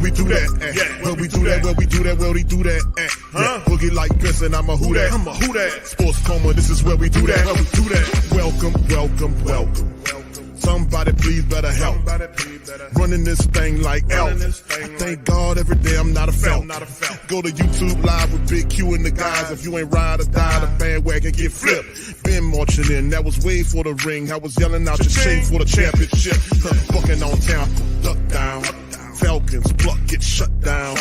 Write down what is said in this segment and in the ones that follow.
we do that at? Where we do that, where we do that, where we do that at? Huh? Boogie like Benson, I'm a who that. I'm a who that. Sports Coma, this is where we do that. Where we do that. Welcome, welcome, welcome. Somebody please better help. Running this thing like elf. I thank God every day I'm not a felt. Go to YouTube Live with Big Q and the guys. If you ain't ride or die, the bandwagon get flipped. Been marching in, that was way for the ring. I was yelling out your shame for the championship. Bucking on town, duck down. Falcons, pluck, get shut down.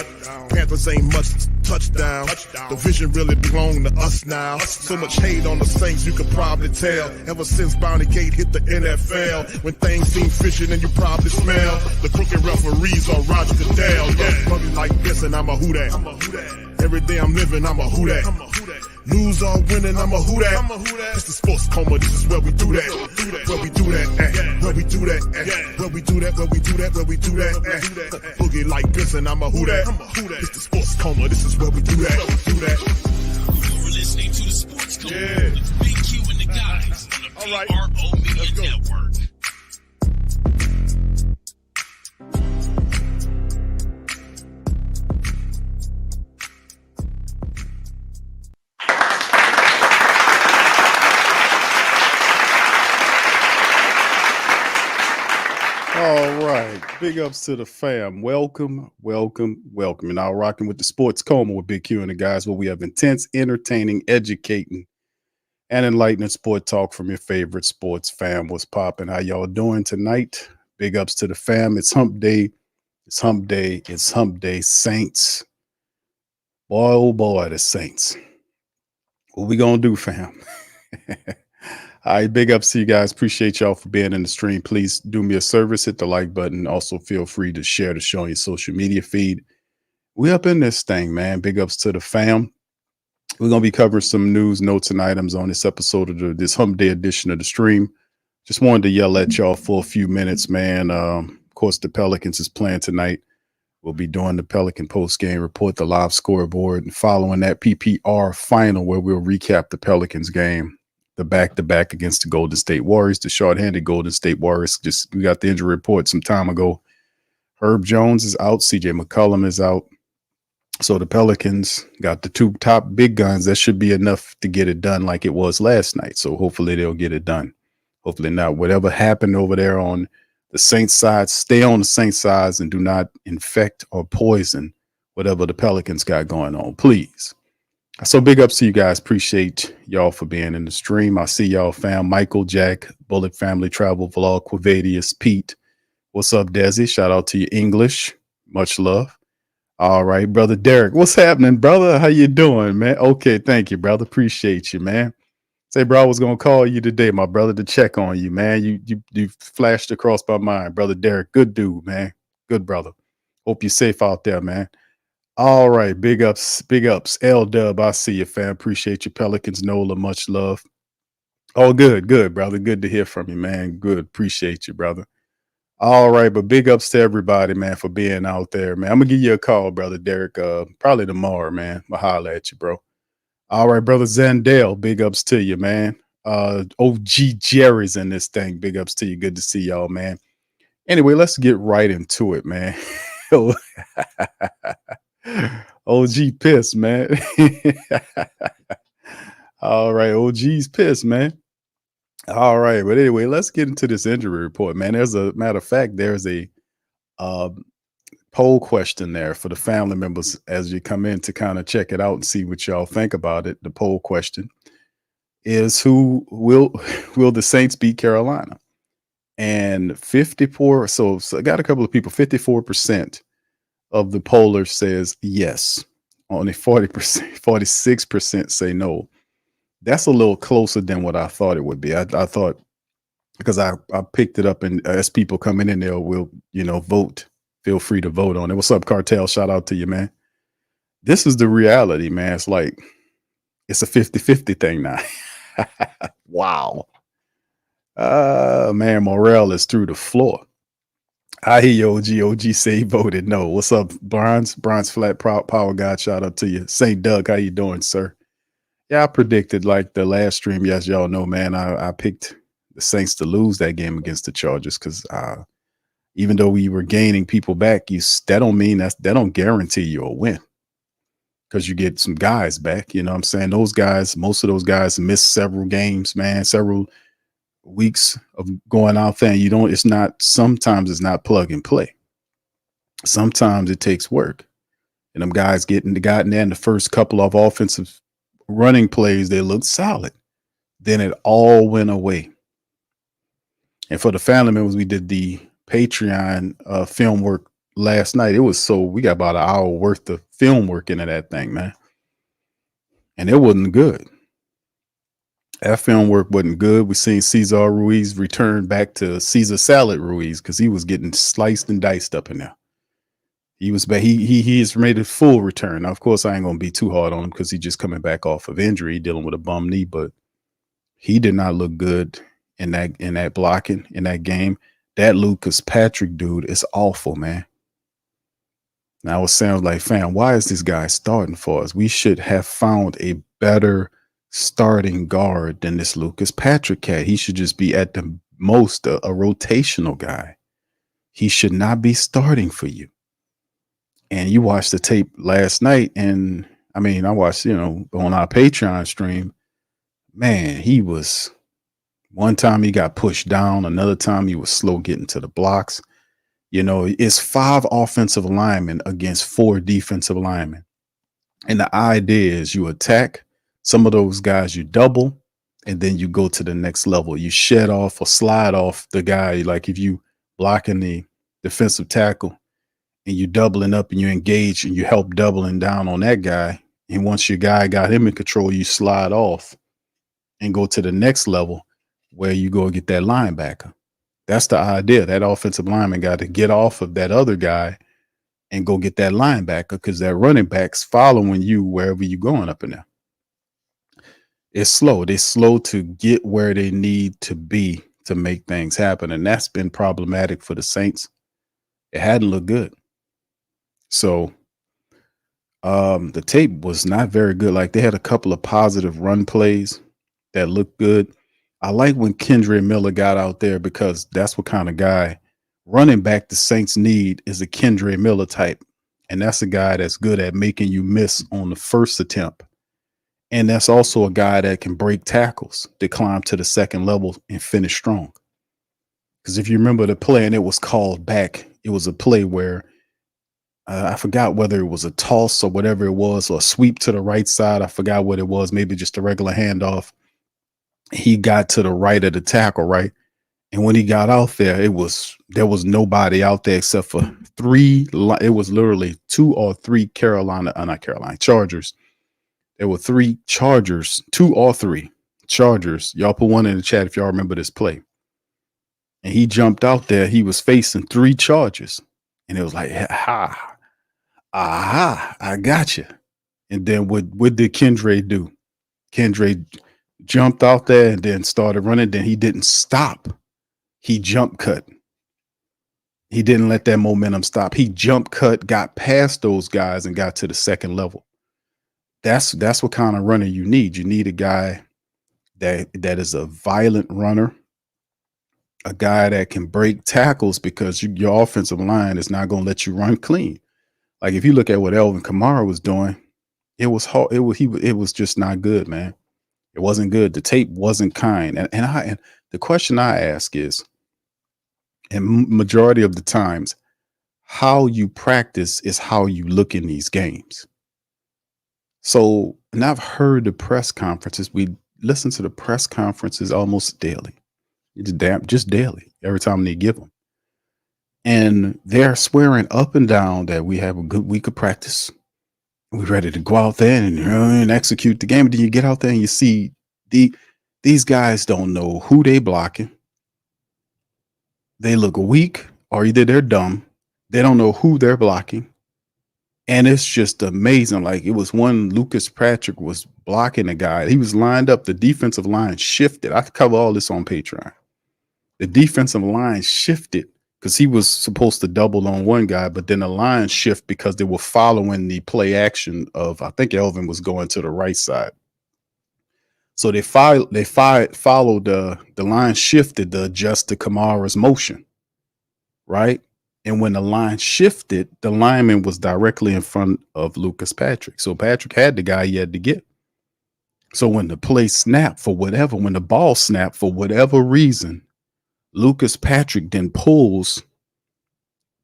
Panthers ain't much touchdown. The vision really belong to us now. So much hate on the Saints, you could probably tell. Ever since Bounty Gate hit the NFL, when things seem fishy and you probably smell the crooked referees on Roger Goodell. Yeah, bugging like this and I'm a who that. Every day I'm living, I'm a who that. Lose or winning, I'm a who that. It's the Sports Coma, this is where we do that. Where we do that at. Where we do that at. Where we do that, where we do that, where we do that at. Boogie like Benson, I'm a who that. It's the Sports Coma, this is where we do that. You're listening to the Sports Coma with Big Q and the guys on the PRO Media Network. All right. Big ups to the fam. Welcome, welcome, welcome. And now rocking with the Sports Coma with Big Q and the guys, where we have intense, entertaining, educating, and enlightening sport talk from your favorite sports fam. What's popping? How y'all doing tonight? Big ups to the fam. It's hump day. It's hump day. It's hump day. Saints. Boy, oh boy, the Saints. What we gonna do, fam? All right, big ups to you guys. Appreciate y'all for being in the stream. Please do me a service, hit the like button. Also, feel free to share the show on your social media feed. We up in this thing, man. Big ups to the fam. We're going to be covering some news, notes, and items on this episode of this Hump Day edition of the stream. Just wanted to yell at y'all for a few minutes, man. Of course, the Pelicans is playing tonight. We'll be doing the Pelican post-game report, the live scoreboard, and following that PPR final where we'll recap the Pelicans game. The back-to-back against the Golden State Warriors, the shorthanded Golden State Warriors. We got the injury report some time ago. Herb Jones is out. CJ McCollum is out. So the Pelicans got the two top big guns. That should be enough to get it done like it was last night. So hopefully they'll get it done. Hopefully not. Whatever happened over there on the Saints side, stay on the Saints side and do not infect or poison whatever the Pelicans got going on, please. So big ups to you guys. Appreciate y'all for being in the stream. I see y'all, fam. Michael, Jack, Bullet Family Travel Vlog, Quavadius, Pete. What's up, Desi? Shout out to you, English. Much love. All right, brother Derek. What's happening, brother? How you doing, man? Okay, thank you, brother. Appreciate you, man. Say, bro, I was gonna call you today, my brother, to check on you, man. You flashed across my mind, brother Derek. Good dude, man. Good brother. Hope you're safe out there, man. All right, big ups, big ups. L-Dub, I see you, fam. Appreciate you, Pelicans. Nola, much love. Oh, good, brother. Good to hear from you, man. Good. Appreciate you, brother. All right, but big ups to everybody, man, for being out there, man. I'm going to give you a call, brother Derek, probably tomorrow, man. I'll holler at you, bro. All right, brother Zandale, big ups to you, man. OG Jerry's in this thing. Big ups to you. Good to see y'all, man. Anyway, let's get right into it, man. OG pissed, man. All right, OG's pissed, man. All right, but anyway, let's get into this injury report, man. There's a matter of fact, there's a poll question there for the family members as you come in to kind of check it out and see what y'all think about it. The poll question is, who will the Saints beat Carolina? And 54, so I got a couple of people, 54% of the pollers says yes. Only 40%, 46% say no. That's a little closer than what I thought it would be. I thought, because I picked it up, and as people coming in there will, vote. Feel free to vote on it. What's up, Cartel? Shout out to you, man. This is the reality, man. It's like, it's a 50-50 thing now. Wow. Man, Morel is through the floor. I hear you, OG. OG say he voted no. What's up, Bronze Flat Power God? Shout out to you. St. Doug, how you doing, sir? Yeah, I predicted like the last stream. Yes, y'all know, man. I picked the Saints to lose that game against the Chargers because Even though we were gaining people back, that don't mean that don't guarantee you a win because you get some guys back. You know what I'm saying? Those guys, most of those guys missed several games, man, several weeks of going out there. And sometimes it's not plug and play. Sometimes it takes work. And them guys gotten there in the first couple of offensive running plays, they looked solid. Then it all went away. And for the family members, we did the Patreon film work last night. We got about an hour worth of film work into that thing, man. And it wasn't good. That film work wasn't good. We seen Cesar Ruiz return back to Caesar Salad Ruiz because he was getting sliced and diced up in there. He was bad. He has made a full return. Now, of course, I ain't gonna be too hard on him because he's just coming back off of injury, dealing with a bum knee. But he did not look good in that blocking in that game. That Lucas Patrick dude is awful, man. Now it sounds like, fam, why is this guy starting for us? We should have found a better starting guard than this Lucas Patrick cat. He should just be at the most a rotational guy. He should not be starting for you. And you watched the tape last night, and I watched, on our Patreon stream. Man, one time he got pushed down, another time he was slow getting to the blocks. It's 5 offensive linemen against 4 defensive linemen. And the idea is you attack some of those guys, you double, and then you go to the next level. You shed off or slide off the guy. Like if you blocking the defensive tackle and you doubling up and you engage and you help doubling down on that guy. And once your guy got him in control, you slide off and go to the next level where you go get that linebacker. That's the idea. That offensive lineman got to get off of that other guy and go get that linebacker because that running back's following you wherever you're going up in there. It's slow. They're slow to get where they need to be to make things happen. And that's been problematic for the Saints. It hadn't looked good. So the tape was not very good. Like they had a couple of positive run plays that looked good. I like when Kendre Miller got out there because that's what kind of guy running back the Saints need is a Kendre Miller type. And that's a guy that's good at making you miss on the first attempt. And that's also a guy that can break tackles to climb to the second level and finish strong. Because if you remember the play, and it was called back, it was a play where I forgot whether it was a toss or whatever it was, or a sweep to the right side. I forgot what it was, maybe just a regular handoff. He got to the right of the tackle, right? And when he got out there, there was nobody out there except for 3. It was literally 2 or 3 Chargers. There were 3 Chargers, 2 or 3 Chargers. Y'all put one in the chat if y'all remember this play. And he jumped out there. He was facing 3 Chargers. And it was like, I got you. And then what did Kendre do? Kendre jumped out there and then started running. Then he didn't stop. He jump cut. He didn't let that momentum stop. He jump cut, got past those guys and got to the second level. That's what kind of runner you need. You need a guy that is a violent runner, a guy that can break tackles because your offensive line is not going to let you run clean. Like if you look at what Alvin Kamara was doing, it was hard. It was just not good, man. It wasn't good. The tape wasn't kind. And the question I ask is, and majority of the times, how you practice is how you look in these games. So, and I've heard the press conferences. We listen to the press conferences almost daily. Just daily, every time they give them. And they're swearing up and down that we have a good week of practice. We're ready to go out there and execute the game. And then you get out there and you see these guys don't know who they blocking. They look weak, or either they're dumb. They don't know who they're blocking. And it's just amazing. Like it was one Lucas Patrick was blocking a guy. He was lined up. The defensive line shifted. I could cover all this on Patreon. The defensive line shifted because he was supposed to double on one guy, but then the line shift because they were following the play action of, I think Elvin was going to the right side. So they followed the line shifted to adjust to Kamara's motion. right? And when the line shifted, the lineman was directly in front of Lucas Patrick. So Patrick had the guy he had to get. So when the play snapped when the ball snapped for whatever reason, Lucas Patrick then pulls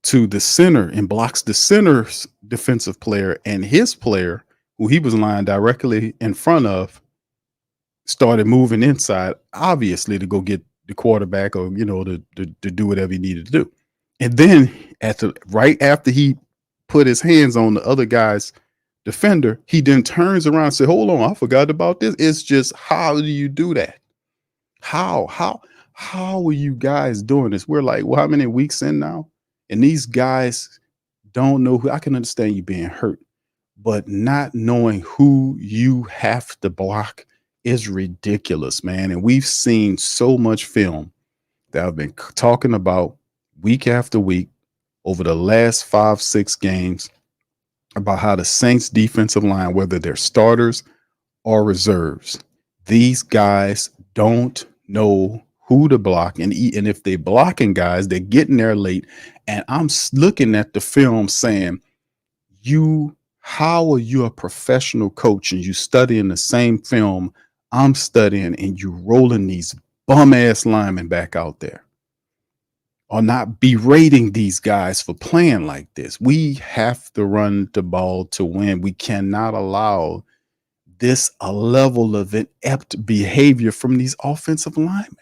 to the center and blocks the center's defensive player, and his player, who he was lying directly in front of, started moving inside, obviously to go get the quarterback or, to do whatever he needed to do. And then right after he put his hands on the other guy's defender, he then turns around and said, hold on, I forgot about this. It's just, how do you do that? How are you guys doing this? We're like, well, how many weeks in now? And these guys don't know who. I can understand you being hurt, but not knowing who you have to block is ridiculous, man. And we've seen so much film that I've been talking about week after week over the last 5-6 games about how the Saints defensive line, whether they're starters or reserves, these guys don't know who to block. And if they're blocking guys, they're getting there late. And I'm looking at the film saying, how are you a professional coach and you studying the same film I'm studying and you rolling these bum ass linemen back out there, or not berating these guys for playing like this? We have to run the ball to win. We cannot allow this a level of inept behavior from these offensive linemen.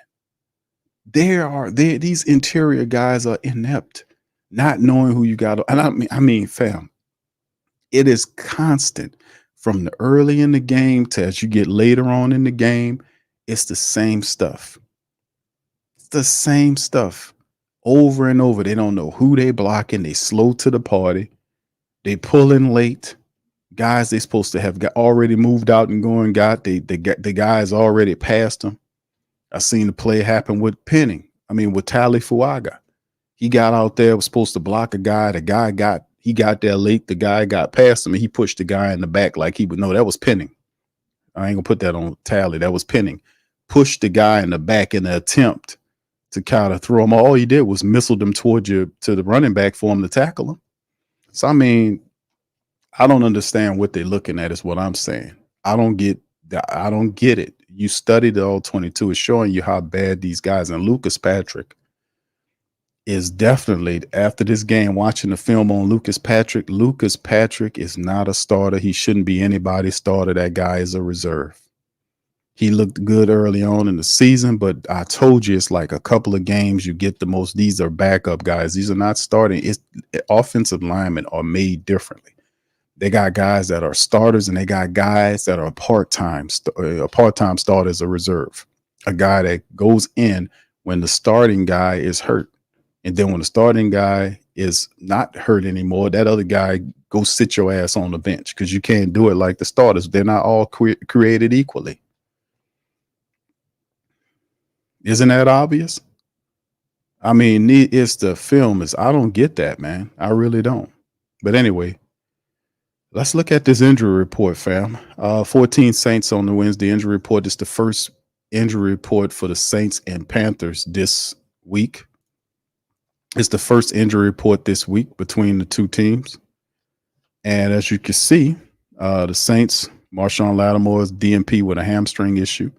These interior guys are inept, not knowing who you got. And I mean, fam, it is constant from the early in the game to as you get later on in the game. It's the same stuff. It's the same stuff over and over. They don't know who they blocking. They slow to the party. They pull in late. Guys they supposed to have already moved out and going the guys already passed them. I seen the play happen with Tali Fuaga. He got out there, was supposed to block a guy. He got there late. The guy got past him and he pushed the guy in the back like he would know. That was pinning. I ain't gonna put that on Tally. That was pinning. Pushed the guy in the back in the attempt to kind of throw him. All he did was missiled him to the running back for him to tackle him. So, I mean, I don't understand what they're looking at is what I'm saying. I don't get it. You studied the all 22. It's showing you how bad these guys, and Lucas Patrick is definitely, after this game, watching the film on Lucas Patrick is not a starter. He shouldn't be anybody's starter. That guy is a reserve. He looked good early on in the season, but I told you it's like a couple of games you get the most. These are backup guys. These are not starting. Offensive linemen are made differently. They got guys that are starters and they got guys that are part-time starters, a reserve, a guy that goes in when the starting guy is hurt. And then when the starting guy is not hurt anymore, that other guy go sit your ass on the bench because you can't do it like the starters. They're not all created equally. Isn't that obvious? I mean, it's the film. I don't get that, man. I really don't. But anyway, let's look at this injury report, fam. 14 Saints on the Wednesday injury report. It's the first injury report for the Saints and Panthers this week. It's the first injury report this week between the two teams. And as you can see, the Saints, Marshawn Lattimore's DNP with a hamstring issue.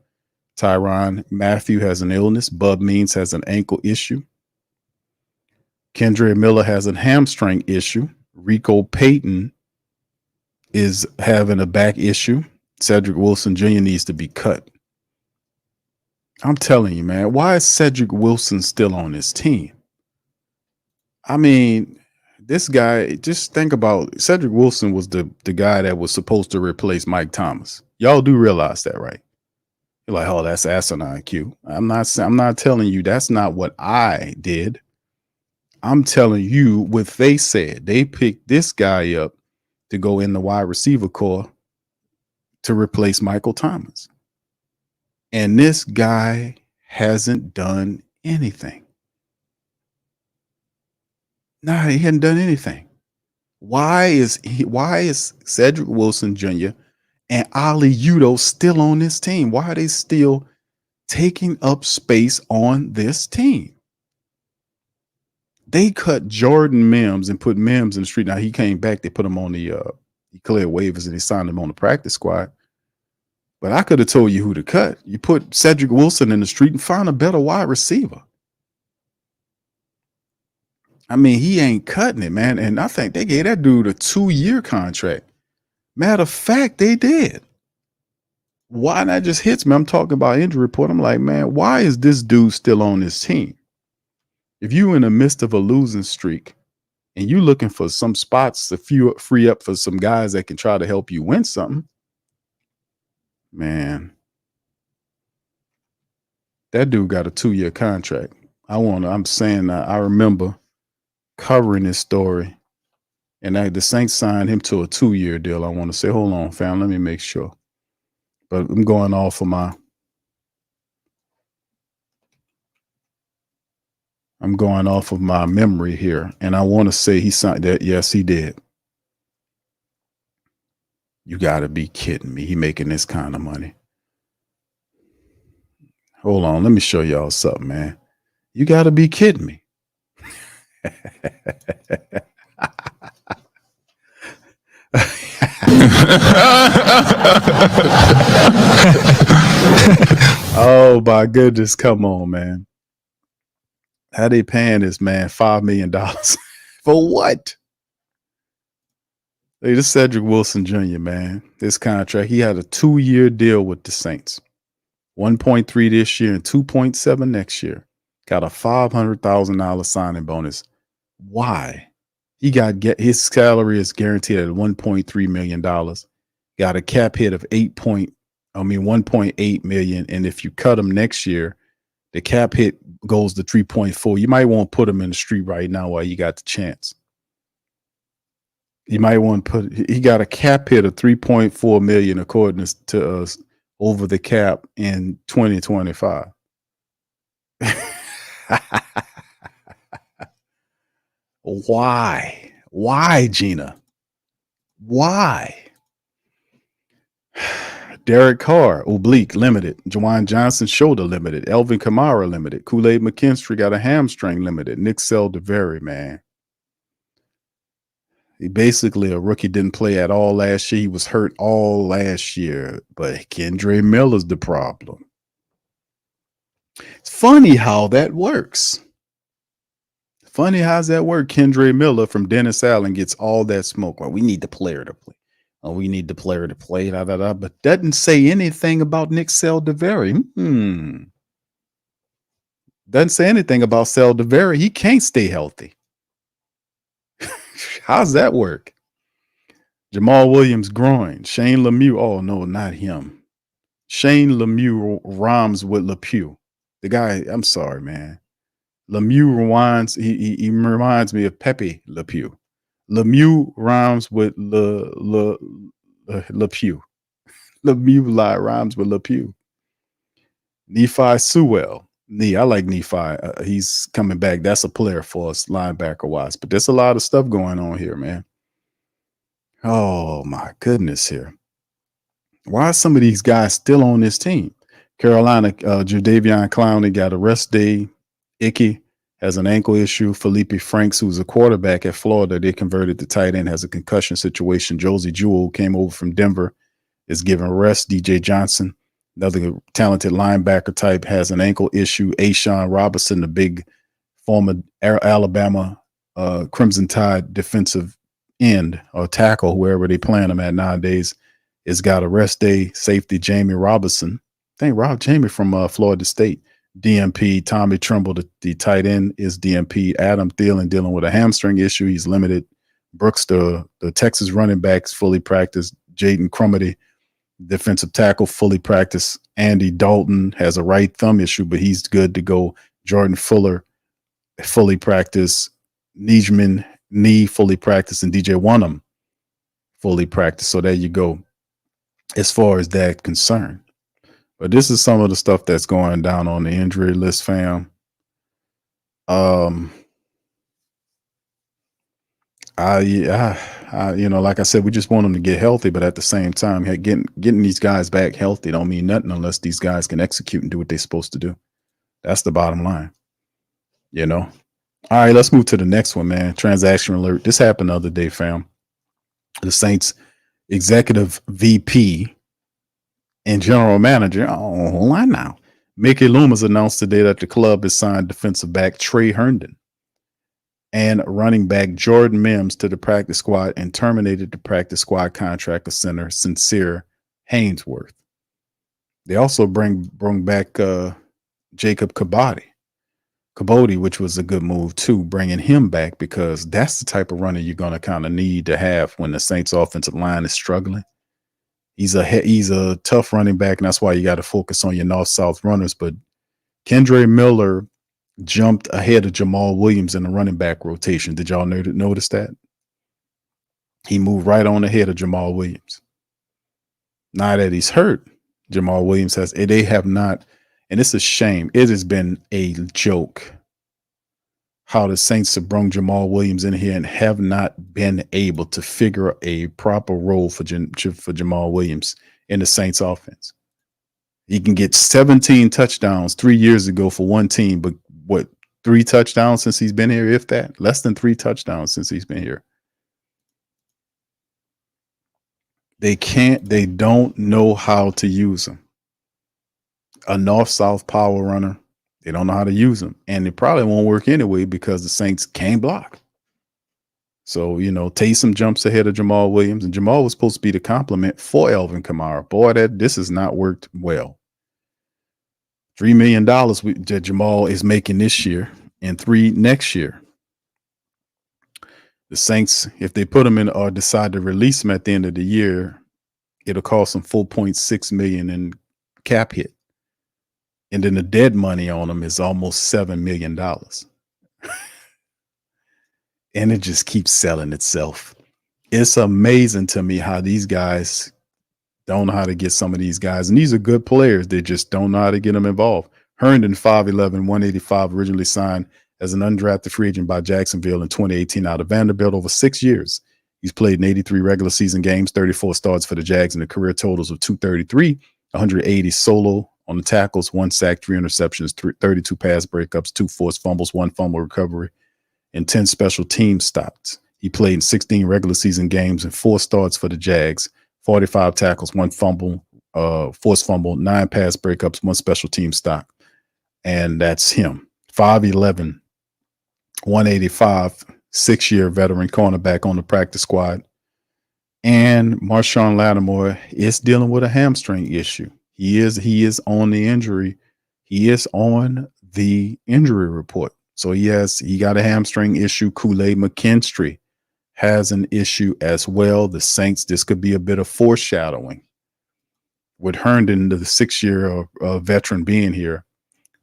Tyrann Mathieu has an illness. Bub Means has an ankle issue. Kendre Miller has a hamstring issue. Rico Payton is having a back issue. Cedric Wilson Jr. needs to be cut. I'm telling you, man, why is Cedric Wilson still on this team? I mean, this guy, just think about Cedric Wilson was the guy that was supposed to replace Mike Thomas. Y'all do realize that, right? You're like, oh, that's asinine, Q. I'm not telling you that's not what I did. I'm telling you what they said. They picked this guy up to go in the wide receiver core to replace Michael Thomas. And this guy hasn't done anything. Nah, he hadn't done anything. Why is Cedric Wilson Jr. and Ali Udo still on this team? Why are they still taking up space on this team? They cut Jordan Mims and put Mims in the street. Now he came back. They put him on the he cleared waivers and they signed him on the practice squad. But I could have told you who to cut. You put Cedric Wilson in the street and find a better wide receiver. I mean, he ain't cutting it, man. And I think they gave that dude a 2-year contract. Matter of fact, they did. Why that just hits me? I'm talking about injury report. I'm like, man, why is this dude still on this team? If you in the midst of a losing streak and you looking for some spots to free up for some guys that can try to help you win something, man, that dude got a 2-year contract. I'm saying I remember covering this story, and the Saints signed him to a 2-year deal. I want to say, hold on, fam, let me make sure. But I'm going off of my memory here, and I want to say he signed that. Yes, he did. You got to be kidding me. He making this kind of money. Hold on, let me show y'all something, man. You got to be kidding me. Oh my goodness, come on, man. How they paying this man $5 million for what? Hey, this Cedric Wilson Jr., man. This contract, he had a 2-year deal with the Saints. 1.3 this year and 2.7 next year. Got a $500,000 signing bonus. Why? He his salary is guaranteed at $1.3 million. Got a cap hit of 1.8 million. And if you cut him next year, the cap hit goes to 3.4. You might want to put him in the street right now while you got the chance. You might want to he got a cap hit of 3.4 million according to us over the cap in 2025. Why? Why, Gina? Why? Derek Carr, oblique, limited. Jawan Johnson, shoulder, limited. Elvin Kamara, limited. Kool-Aid McKinstry got a hamstring, limited. Nick Saldiveri, man. He basically a rookie, didn't play at all last year. He was hurt all last year, but Kendre Miller's the problem. It's funny how that works. Funny how's that work? Kendre Miller from Dennis Allen gets all that smoke. Well, we need the player to play. Oh, we need the player to play, but doesn't say anything about Nick Saldiveri. Doesn't say anything about Saldiveri. He can't stay healthy. How's that work? Jamal Williams groin. Shane Lemieux. Oh, no, not him. Shane Lemieux rhymes with LePew. The guy, I'm sorry, man. Lemieux he reminds me of Pepe Le Pew. Lemieux rhymes with Le Pew. Lemieux rhymes with Le Pew. Nephi Sewell. I like Nephi. He's coming back. That's a player for us, linebacker wise. But there's a lot of stuff going on here, man. Oh my goodness, here. Why are some of these guys still on this team? Carolina, Jadeveon Clowney got a rest day. Icky has an ankle issue. Felipe Franks, who's a quarterback at Florida, they converted to tight end, has a concussion situation. Josie Jewell came over from Denver, is given rest. DJ Johnson, another talented linebacker type, has an ankle issue. Ashawn Robinson, the big former Alabama Crimson Tide defensive end or tackle, wherever they playing him at nowadays, has got a rest day. Safety Jamie Robinson. I think Jamie from Florida State. DMP. Tommy Tremble, the tight end, is DMP. Adam Thielen dealing with a hamstring issue. He's limited. Brooks, the Texas running backs, fully practiced. Jaden Crumity, defensive tackle, fully practiced. Andy Dalton has a right thumb issue, but he's good to go. Jordan Fuller, fully practiced. Nijman, knee, fully practiced. And DJ Wonnum, fully practiced. So there you go, as far as that concerned. But this is some of the stuff that's going down on the injury list, fam. Like I said, we just want them to get healthy, but at the same time, getting these guys back healthy don't mean nothing unless these guys can execute and do what they're supposed to do. That's the bottom line, All right, let's move to the next one, man. Transaction alert. This happened the other day, fam. The Saints executive VP and general manager, oh, hold on now. Mickey Loomis announced today that the club has signed defensive back Trey Herndon and running back Jordan Mims to the practice squad and terminated the practice squad contract of center Sincere Haynesworth. They also bring back Jacob Cabody, which was a good move too, bringing him back because that's the type of runner you're going to kind of need to have when the Saints offensive line is struggling. He's a tough running back, and that's why you got to focus on your north-south runners. But Kendre Miller jumped ahead of Jamal Williams in the running back rotation. Did y'all notice that? He moved right on ahead of Jamal Williams. Now that he's hurt, Jamal Williams they have not, and it's a shame. It has been a joke how the Saints have brought Jamal Williams in here and have not been able to figure a proper role for Jamal Williams in the Saints offense. He can get 17 touchdowns 3 years ago for one team, but what, 3 touchdowns since he's been here, if that? Less than 3 touchdowns since he's been here. They don't know how to use him. A north-south power runner. They don't know how to use them. And it probably won't work anyway because the Saints can't block. So, Taysom jumps ahead of Jamal Williams, and Jamal was supposed to be the complement for Alvin Kamara. Boy, this has not worked well. $3 million that Jamal is making this year and $3 million next year. The Saints, if they put him in or decide to release him at the end of the year, it'll cost them $4.6 million in cap hit. And then the dead money on them is almost $7 million. And it just keeps selling itself. It's amazing to me how these guys don't know how to get some of these guys. And these are good players. They just don't know how to get them involved. Herndon, 5'11", 185, originally signed as an undrafted free agent by Jacksonville in 2018 out of Vanderbilt over 6 years. He's played in 83 regular season games, 34 starts for the Jags, and the career totals of 233, 180 solo on the tackles, 1 sack, 3 interceptions, 32 pass breakups, 2 forced fumbles, 1 fumble recovery, and 10 special team stops. He played in 16 regular season games and 4 starts for the Jags, 45 tackles, 1 fumble, forced fumble, 9 pass breakups, 1 special team stop. And that's him. 5'11", 185, 6-year veteran cornerback on the practice squad. And Marshawn Lattimore is dealing with a hamstring issue. He is on the injury. He is on the injury report. So he got a hamstring issue. Kool-Aid McKinstry has an issue as well. The Saints, this could be a bit of foreshadowing. With Herndon, the 6-year veteran being here,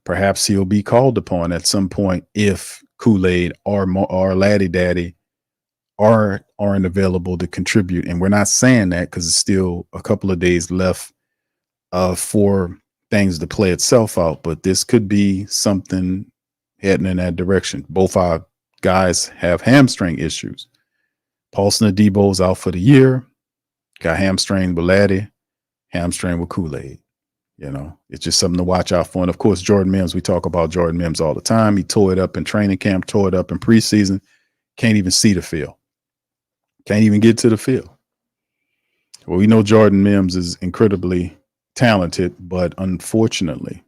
perhaps he'll be called upon at some point if Kool-Aid or Laddie Daddy aren't available to contribute. And we're not saying that because it's still a couple of days left for things to play itself out. But this could be something heading in that direction. Both our guys have hamstring issues. Paulson Adebo's out for the year. Got hamstring with Laddie, hamstring with Kool-Aid. It's just something to watch out for. And of course, Jordan Mims, we talk about Jordan Mims all the time. He tore it up in training camp, tore it up in preseason. Can't even see the field. Can't even get to the field. Well, we know Jordan Mims is incredibly talented, but unfortunately,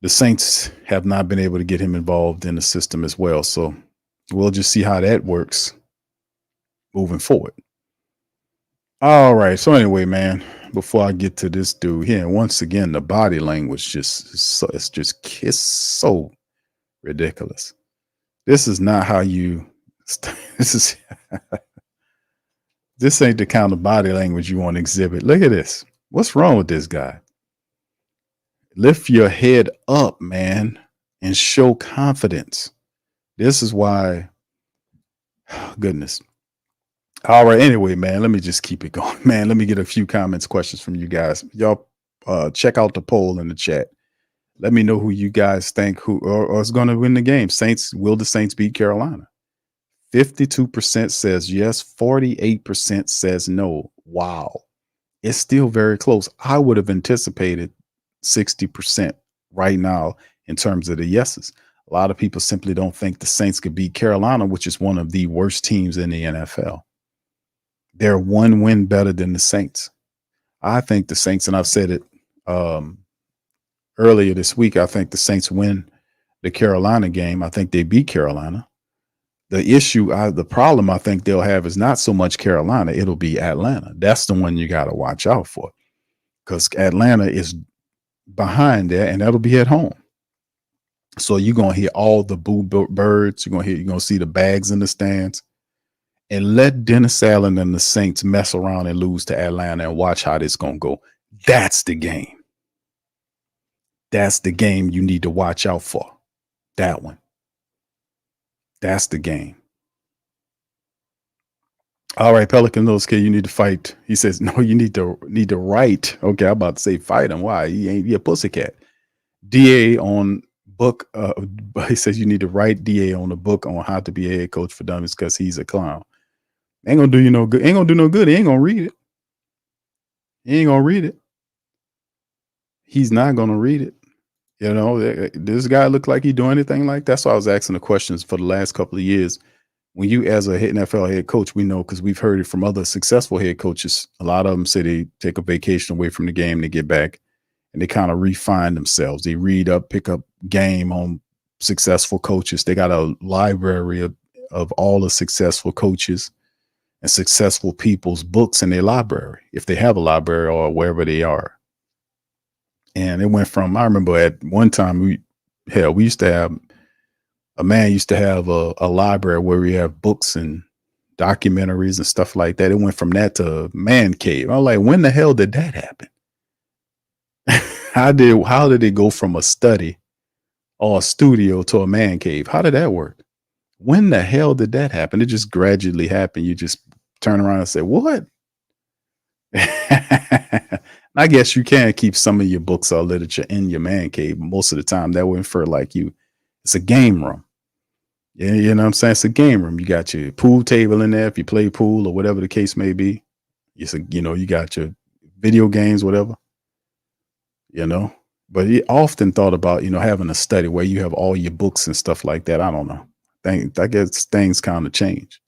the Saints have not been able to get him involved in the system as well. So we'll just see how that works moving forward. All right. So anyway, man, before I get to this dude here, once again, the body language it's so ridiculous. This is not how you. This ain't the kind of body language you want to exhibit. Look at this. What's wrong with this guy? Lift your head up, man, and show confidence. This is why. Goodness. All right. Anyway, man, let me just keep it going, man. Let me get a few comments, questions from you guys. Y'all check out the poll in the chat. Let me know who you guys think or is going to win the game. Will the Saints beat Carolina? 52% says yes. 48% says no. Wow. It's still very close. I would have anticipated 60% right now in terms of the yeses. A lot of people simply don't think the Saints could beat Carolina, which is one of the worst teams in the NFL. They're one win better than the Saints. I think the Saints, and I've said it earlier this week, I think the Saints win the Carolina game. I think they beat Carolina. The problem I think they'll have is not so much Carolina. It'll be Atlanta. That's the one you got to watch out for, because Atlanta is behind there, and that'll be at home. So you're going to hear all the boo birds. You're going to see the bags in the stands. And let Dennis Allen and the Saints mess around and lose to Atlanta and watch how this going to go. That's the game. That's the game you need to watch out for. That one. That's the game. All right, Pelican Nose Kid, you need to fight. He says, no, you need to write. Okay, I'm about to say fight him. Why? He a pussycat. DA on book. He says you need to write DA on a book on how to be a head coach for dummies because he's a clown. Ain't gonna do you no good. Ain't gonna do no good. He ain't gonna read it. He ain't gonna read it. He's not gonna read it. You know, this guy look like he do anything like that. So I was asking the questions for the last couple of years. When you, as a NFL head coach, we know because we've heard it from other successful head coaches. A lot of them say they take a vacation away from the game, they get back, and they kind of refine themselves. They read up, pick up game on successful coaches. They got a library of all the successful coaches and successful people's books in their library, if they have a library or wherever they are. And it went from, I remember at one time, we used to have, a man used to have a library where we have books and documentaries and stuff like that. It went from that to man cave. I'm like, when the hell did that happen? How did it go from a study or a studio to a man cave? How did that work? When the hell did that happen? It just gradually happened. You just turn around and say, what? I guess you can keep some of your books or literature in your man cave. Most of the time that would infer like it's a game room. Yeah, you know what I'm saying? It's a game room. You got your pool table in there if you play pool or whatever the case may be. You got your video games, whatever. But he often thought about, having a study where you have all your books and stuff like that. I don't know. I guess things kind of change.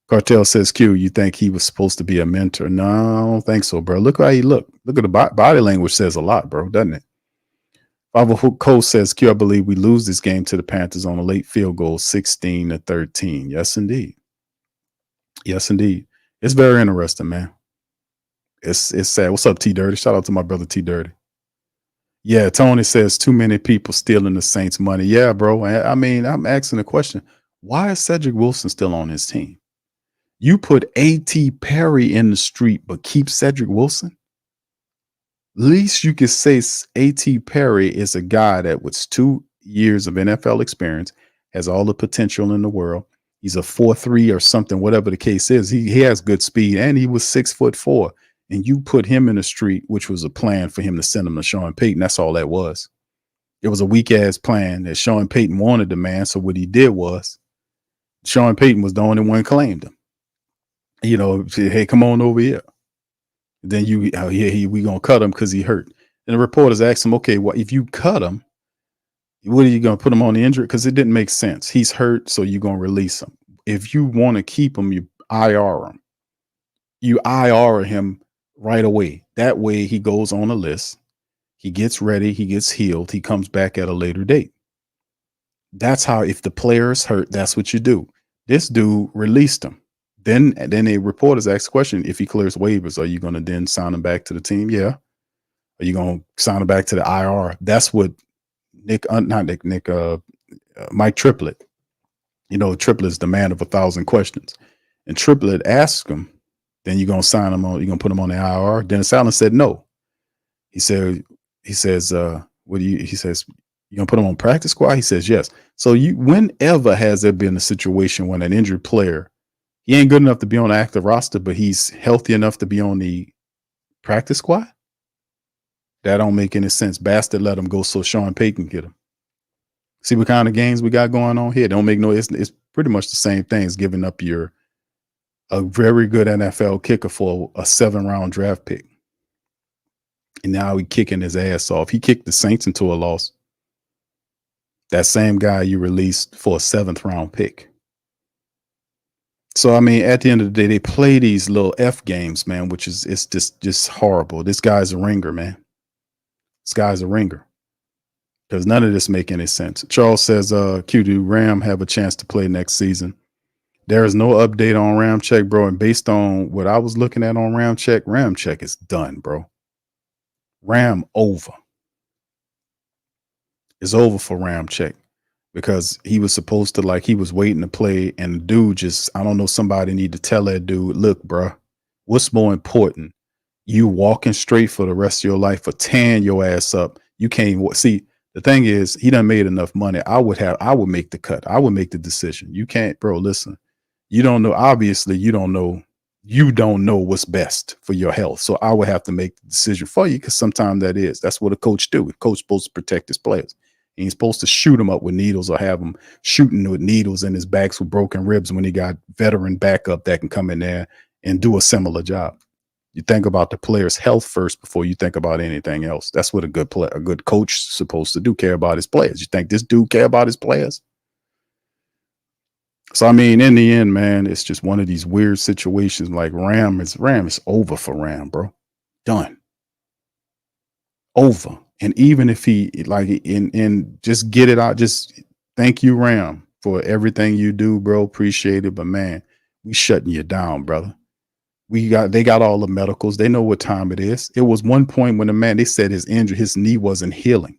Cartel says, Q, you think he was supposed to be a mentor? No, I don't think so, bro. Look how he look. Look at the body language says a lot, bro, doesn't it? Bible Cole says, Q, I believe we lose this game to the Panthers on a late field goal, 16-13. Yes, indeed. Yes, indeed. It's very interesting, man. It's sad. What's up, T Dirty? Shout out to my brother T Dirty. Yeah, Tony says too many people stealing the Saints' money. Yeah, bro. I mean, I'm asking the question, why is Cedric Wilson still on his team? You put A.T. Perry in the street, but keep Cedric Wilson? Least you could say A.T. Perry is a guy that with 2 years of NFL experience has all the potential in the world. He's a 4.3 or something, whatever the case is. He has good speed, and he was 6'4". And you put him in the street, which was a plan for him to send him to Sean Payton. That's all that was. It was a weak ass plan that Sean Payton wanted the man. So what he did was Sean Payton was the only one who claimed him. Said, hey, come on over here. Then we gonna cut him because he hurt. And the reporters asked him, okay, well, if you cut him, what are you gonna put him on the injury? Because it didn't make sense. He's hurt, so you're gonna release him. If you want to keep him, you IR him. You IR him right away. That way he goes on a list. He gets ready. He gets healed. He comes back at a later date. That's how, if the player is hurt, that's what you do. This dude released him. Then the reporters asked the question, if he clears waivers, are you going to then sign him back to the team? Yeah. Are you going to sign him back to the IR? That's what Mike Triplett. Triplett is the man of 1,000 questions. And Triplett asked him, then you're going to sign him on, you're going to put him on the IR? Dennis Allen said no. He says, you're going to put him on practice squad? He says yes. So whenever has there been a situation when an injured player, he ain't good enough to be on the active roster, but he's healthy enough to be on the practice squad? That don't make any sense. Bastard let him go so Sean Payton get him. See what kind of games we got going on here? Don't make no. It's pretty much the same thing as giving up a very good NFL kicker for a 7-round draft pick. And now he's kicking his ass off. He kicked the Saints into a loss. That same guy you released for a 7th-round pick. So I mean, at the end of the day, they play these little F games, man, which is it's just horrible. This guy's a ringer, man. This guy's a ringer. Because none of this make any sense. Charles says, Q, do Ram have a chance to play next season? There is no update on Ramczyk, bro. And based on what I was looking at on Ramczyk is done, bro. Ram over. It's over for Ramczyk because he was supposed to, he was waiting to play, and the dude just, I don't know, somebody need to tell that dude, look, bro, what's more important? You walking straight for the rest of your life or tearing your ass up? You can't see. The thing is, he done made enough money. I would make the cut. I would make the decision. You can't, bro. Listen, you don't know. Obviously, you don't know what's best for your health. So I would have to make the decision for you because sometimes that's what a coach do. A coach supposed to protect his players. He ain't supposed to shoot them up with needles or have them shooting with needles in his backs with broken ribs when he got veteran backup that can come in there and do a similar job. You think about the player's health first before you think about anything else. That's what a good coach is supposed to do, care about his players. You think this dude care about his players? So, I mean, in the end, man, it's just one of these weird situations. Like Ram is over for Ram, bro. Done. Over. And even if he and just get it out, just thank you, Ram, for everything you do, bro. Appreciate it. But man, we shutting you down, brother. They got all the medicals. They know what time it is. It was one point when they said his knee wasn't healing.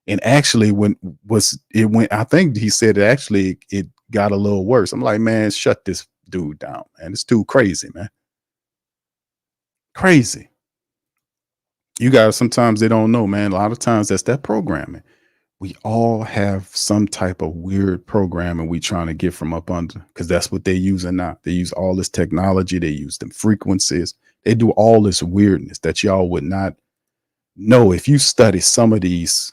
And actually I think he said it got a little worse. I'm like, man, shut this dude down, man. It's too crazy, man. Crazy. You guys, sometimes they don't know, man. A lot of times that's that programming. We all have some type of weird programming we trying to get from up under because that's what they're using now. They use all this technology. They use them frequencies. They do all this weirdness that y'all would not know if you study some of these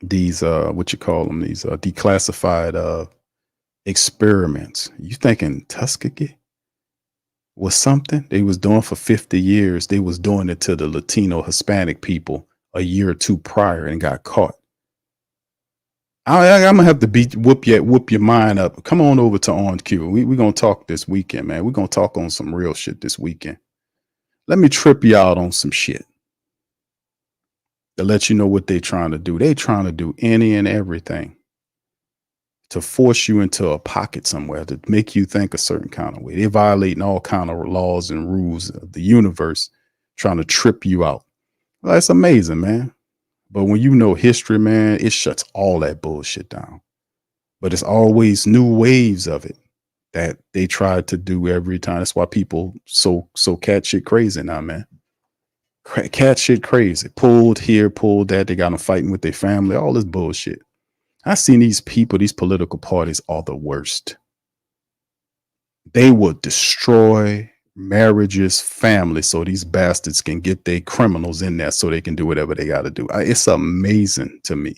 what you call them, these declassified experiments. You thinking Tuskegee was something they was doing for 50 years. They was doing it to the Latino Hispanic people a year or two prior and got caught. I'm gonna have to whoop your mind up. Come on over to On Q. We're gonna talk this weekend, man. We're gonna talk on some real shit this weekend. Let me trip you out on some shit to let you know what they trying to do. They trying to do any and everything to force you into a pocket somewhere, to make you think a certain kind of way. They're violating all kind of laws and rules of the universe, trying to trip you out. Well, that's amazing, man. But when you know history, man, it shuts all that bullshit down. But it's always new waves of it that they try to do every time. That's why people so cat shit crazy now, man. Cat shit crazy. Pulled here, pulled that. They got them fighting with their family. All this bullshit. I seen these people, these political parties are the worst. They will destroy marriages, families, so these bastards can get their criminals in there so they can do whatever they got to do. It's amazing to me.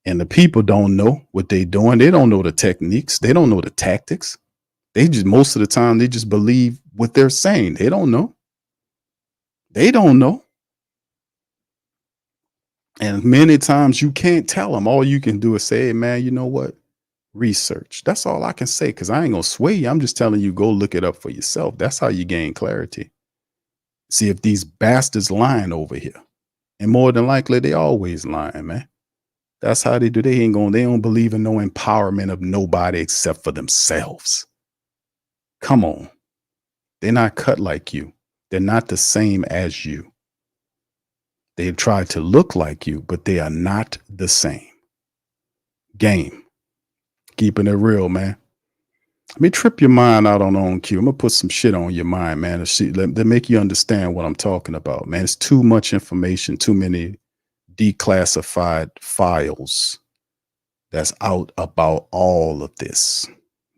And the people don't know what they're doing. They don't know the techniques. They don't know the tactics. They just, most of the time, they just believe what they're saying. They don't know. They don't know. And many times you can't tell them. All you can do is say, hey, man, you know what? Research. That's all I can say, because I ain't going to sway you. I'm just telling you, go look it up for yourself. That's how you gain clarity. See if these bastards lying over here. And more than likely, they always lying, man. That's how they do. They don't believe in no empowerment of nobody except for themselves. Come on. They're not cut like you. They're not the same as you. They try to look like you, but they are not the same. Game. Keeping it real, man. Let me trip your mind out on cue. I'm going to put some shit on your mind, man, to make you understand what I'm talking about, man. It's too much information, too many declassified files that's out about all of this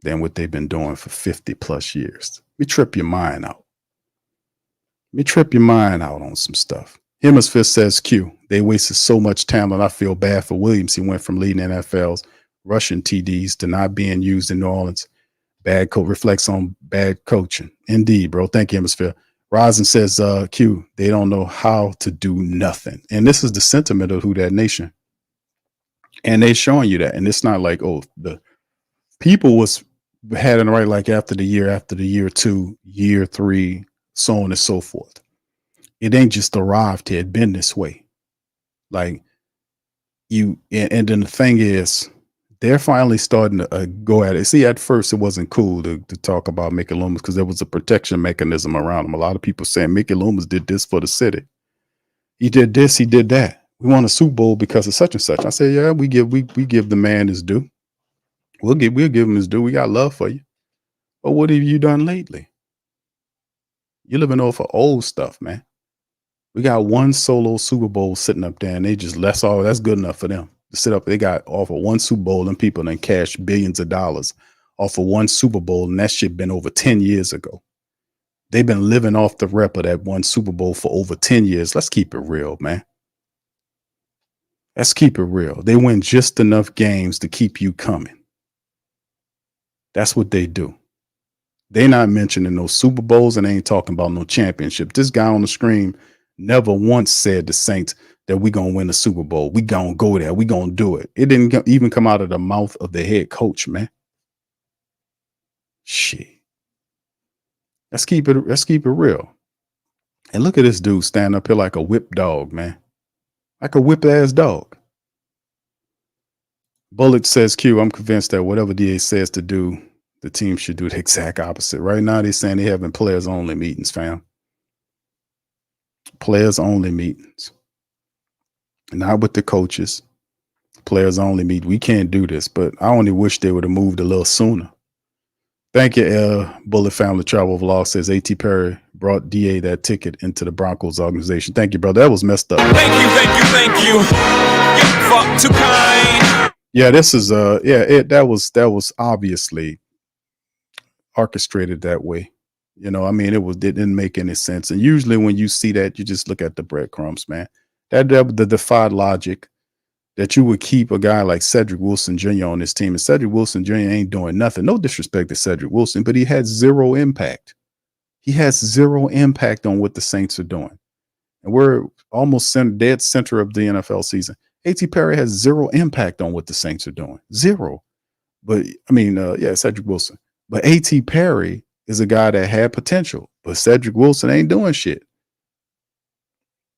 than what they've been doing for 50 plus years. Let me trip your mind out. Let me trip your mind out on some stuff. Hemisphere says Q. They wasted so much talent. I feel bad for Williams. He went from leading NFL's rushing TDs to not being used in New Orleans. Bad coach reflects on bad coaching. Indeed, bro. Thank you, Hemisphere. Rising says, Q, they don't know how to do nothing. And this is the sentiment of Who That Nation. And they showing you that. And it's not like, oh, the people was had it right like after the year 2, year 3, so on and so forth. It ain't just arrived here, it been this way. Like and then the thing is, they're finally starting to go at it. See, at first it wasn't cool to talk about Mickey Loomis because there was a protection mechanism around him. A lot of people saying Mickey Loomis did this for the city. He did this, he did that. We won a Super Bowl because of such and such. I said, yeah, we give the man his due. We'll give him his due. We got love for you. But what have you done lately? You're living off of old stuff, man. We got one solo Super Bowl sitting up there, and they just that's good enough for them to sit up. They got off of one Super Bowl, and people then cash billions of dollars off of one Super Bowl, and that shit been over 10 years ago. They've been living off the rep of that one Super Bowl for over 10 years. Let's keep it real, man. Let's keep it real. They win just enough games to keep you coming. That's what they do. They not mentioning no Super Bowls, and they ain't talking about no championship. This guy on the screen never once said the Saints that we gonna win the Super Bowl. We gonna go there. We gonna do it. It didn't even come out of the mouth of the head coach, man. Shit. Let's keep it real. And look at this dude standing up here like a whip dog, man. Like a whip ass dog. Bullet says, Q, I'm convinced that whatever DA says to do, the team should do the exact opposite. Right now, they're saying they're having players only meetings, fam. Players only meetings. Not with the coaches. Players only meet. We can't do this, but I only wish they would have moved a little sooner. Thank you, Bullet Family Travel Vlog says A.T. Perry brought DA that ticket into the Broncos organization. Thank you, brother. That was messed up. Thank you. You're fuck too kind. Yeah, this is that was obviously orchestrated that way. You know, I mean, it didn't make any sense. And usually when you see that, you just look at the breadcrumbs, man. That defied logic that you would keep a guy like Cedric Wilson Jr. on this team. And Cedric Wilson Jr. ain't doing nothing. No disrespect to Cedric Wilson, but he had zero impact. He has zero impact on what the Saints are doing. And we're almost dead center of the NFL season. A.T. Perry has zero impact on what the Saints are doing. Zero. But I mean, Cedric Wilson. But A.T. Perry is a guy that had potential, but Cedric Wilson ain't doing shit.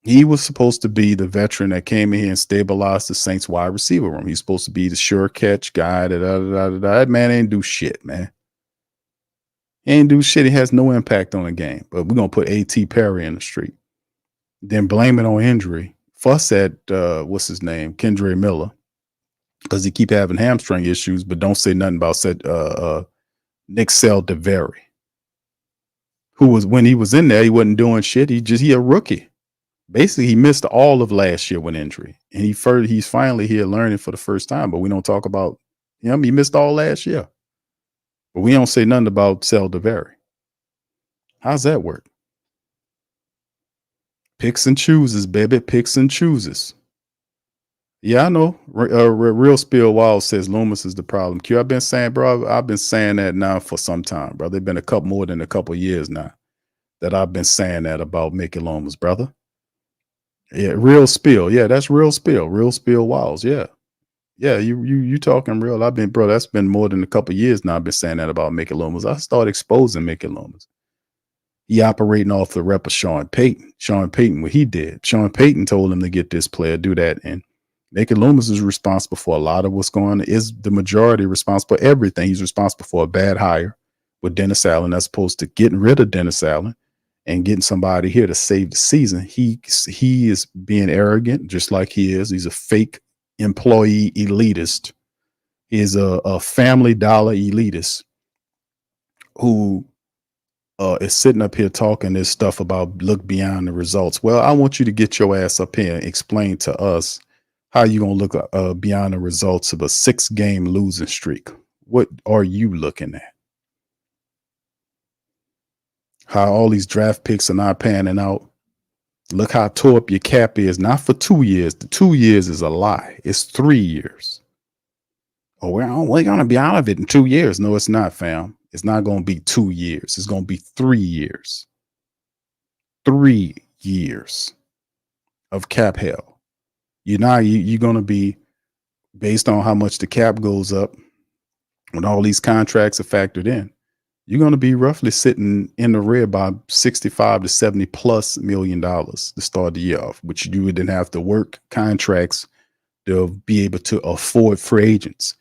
He was supposed to be the veteran that came in here and stabilized the Saints wide receiver room. He's supposed to be the sure catch guy. That man ain't do shit, man. He ain't do shit. He has no impact on the game. But we're going to put A.T. Perry in the street. Then blame it on injury. Fuss at, what's his name? Kendre Miller. Because he keep having hamstring issues, but don't say nothing about Nick Saldiveri. Who was, when he was in there, he wasn't doing shit. He a rookie. Basically, he missed all of last year with injury. And he's finally here learning for the first time, but we don't talk about him. He missed all last year. But we don't say nothing about Saldiveri. How's that work? Picks and chooses, baby. Picks and chooses. Yeah, I know. Real Spill Wild says Loomis is the problem. Q, I've been saying that now for some time, brother. It's been more than a couple years now that I've been saying that about Mickey Loomis, brother. Yeah, Real Spill. Yeah, that's Real Spill. Real Spill Wiles. Yeah. Yeah, you talking real. That's been more than a couple years now. I've been saying that about Mickey Loomis. I started exposing Mickey Loomis. He operating off the rep of Sean Payton. Sean Payton, what he did. Sean Payton told him to get this player, do that. And Mickey Loomis is responsible for a lot of what's going on. Is the majority responsible for everything. He's responsible for a bad hire with Dennis Allen as opposed to getting rid of Dennis Allen and getting somebody here to save the season. He is being arrogant, just like he is. He's a fake employee elitist. He is a family dollar elitist who is sitting up here talking this stuff about look beyond the results. Well, I want you to get your ass up here and explain to us how you going to look beyond the results of a 6-game losing streak. What are you looking at? How all these draft picks are not panning out. Look how tore up your cap is, not for 2 years. The 2 years is a lie. It's 3 years. Oh, we're going to be out of it in 2 years. No, it's not, fam. It's not going to be 2 years. It's going to be 3 years. 3 years of cap hell. You're going to be, based on how much the cap goes up when all these contracts are factored in, you're going to be roughly sitting in the red by 65 to 70 plus $1 million to start the year off, which you would then have to work contracts to be able to afford free agents.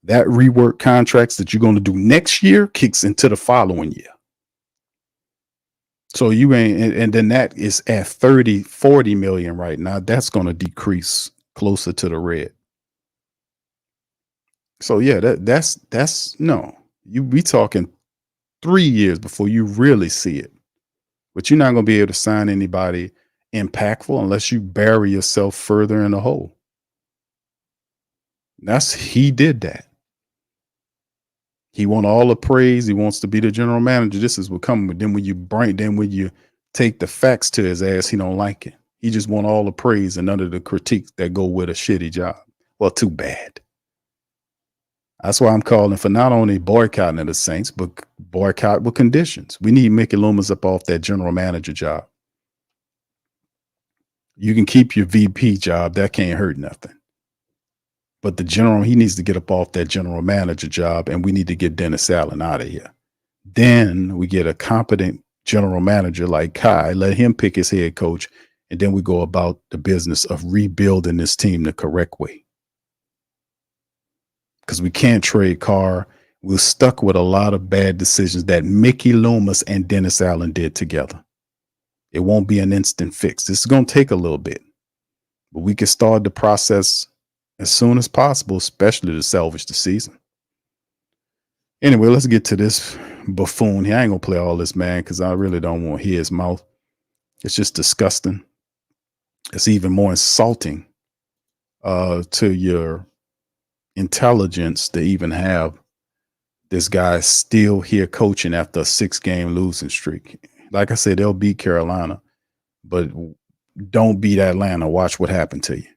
That rework contracts that you're going to do next year kicks into the following year. So you ain't, and then that is at 30, 40 million right now. That's going to decrease closer to the red. So yeah, that's no, you be talking 3 years before you really see it. But you're not going to be able to sign anybody impactful unless you bury yourself further in the hole. He did that. He wants all the praise. He wants to be the general manager. This is what comes. Then when you take the facts to his ass, he don't like it. He just want all the praise and none of the critiques that go with a shitty job. Well, too bad. That's why I'm calling for not only boycotting of the Saints, but boycott with conditions. We need Mickey Loomis up off that general manager job. You can keep your VP job. That can't hurt nothing. But he needs to get up off that general manager job, and we need to get Dennis Allen out of here. Then we get a competent general manager like Kai, let him pick his head coach, and then we go about the business of rebuilding this team the correct way. Because we can't trade Carr. We're stuck with a lot of bad decisions that Mickey Loomis and Dennis Allen did together. It won't be an instant fix. This is going to take a little bit, but we can start the process as soon as possible, especially to salvage the season. Anyway, let's get to this buffoon here. I ain't going to play all this, man, because I really don't want to hear his mouth. It's just disgusting. It's even more insulting to your intelligence to even have this guy still here coaching after a 6-game losing streak. Like I said, they'll beat Carolina, but don't beat Atlanta. Watch what happened to you.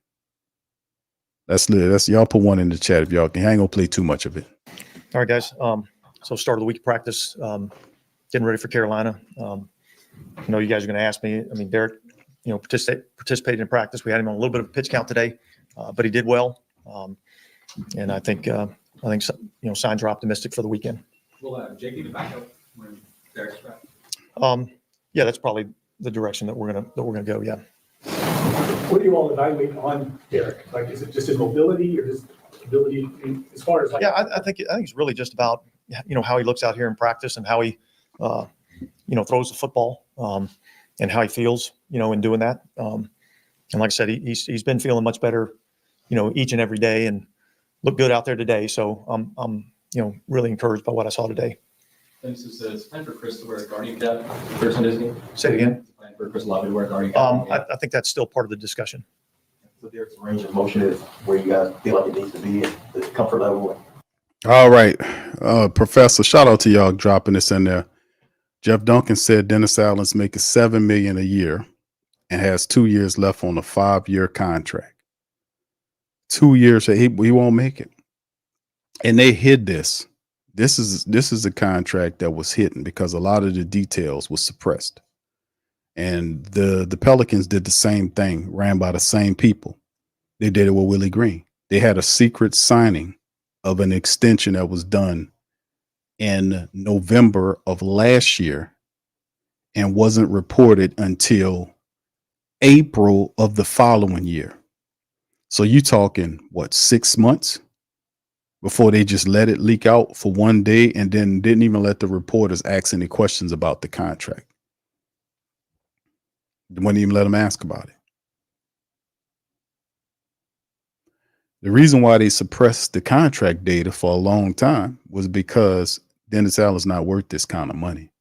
That's y'all put one in the chat if y'all can. I ain't gonna play too much of it. All right, guys. So start of the week practice, getting ready for Carolina. I know you guys are going to ask me. I mean, Derek, participated in practice. We had him on a little bit of a pitch count today, but he did well. And I think signs are optimistic for the weekend. Will JP the backup when Derek's back? Yeah, that's probably the direction that we're gonna go. Yeah. What do you all evaluate on Derek? Like, is it just his mobility or his ability as far as like? Yeah, I think it's really just about how he looks out here in practice and how he throws the football and how he feels in doing that. And like I said, he's been feeling much better each and every day and looked good out there today. So I'm really encouraged by what I saw today. Thanks. It's time for Chris to wear a Guardian cap first in Disney. Say it again. It's time for Chris Lobby to wear a Guardian cap. I think that's still part of the discussion. So Derek's range of motion is where you guys feel like it needs to be at the comfort level. All right. Professor, shout out to y'all dropping this in there. Jeff Duncan said Dennis Allen's making $7 million a year and has 2 years left on a 5-year contract. 2 years, he won't make it. And they hid this. This is a contract that was hidden because a lot of the details was suppressed. And the Pelicans did the same thing, ran by the same people. They did it with Willie Green. They had a secret signing of an extension that was done in November of last year and wasn't reported until April of the following year. So you talking, 6 months before they just let it leak out for one day and then didn't even let the reporters ask any questions about the contract. They wouldn't even let them ask about it. The reason why they suppressed the contract data for a long time was because Dennis Allen's not worth this kind of money.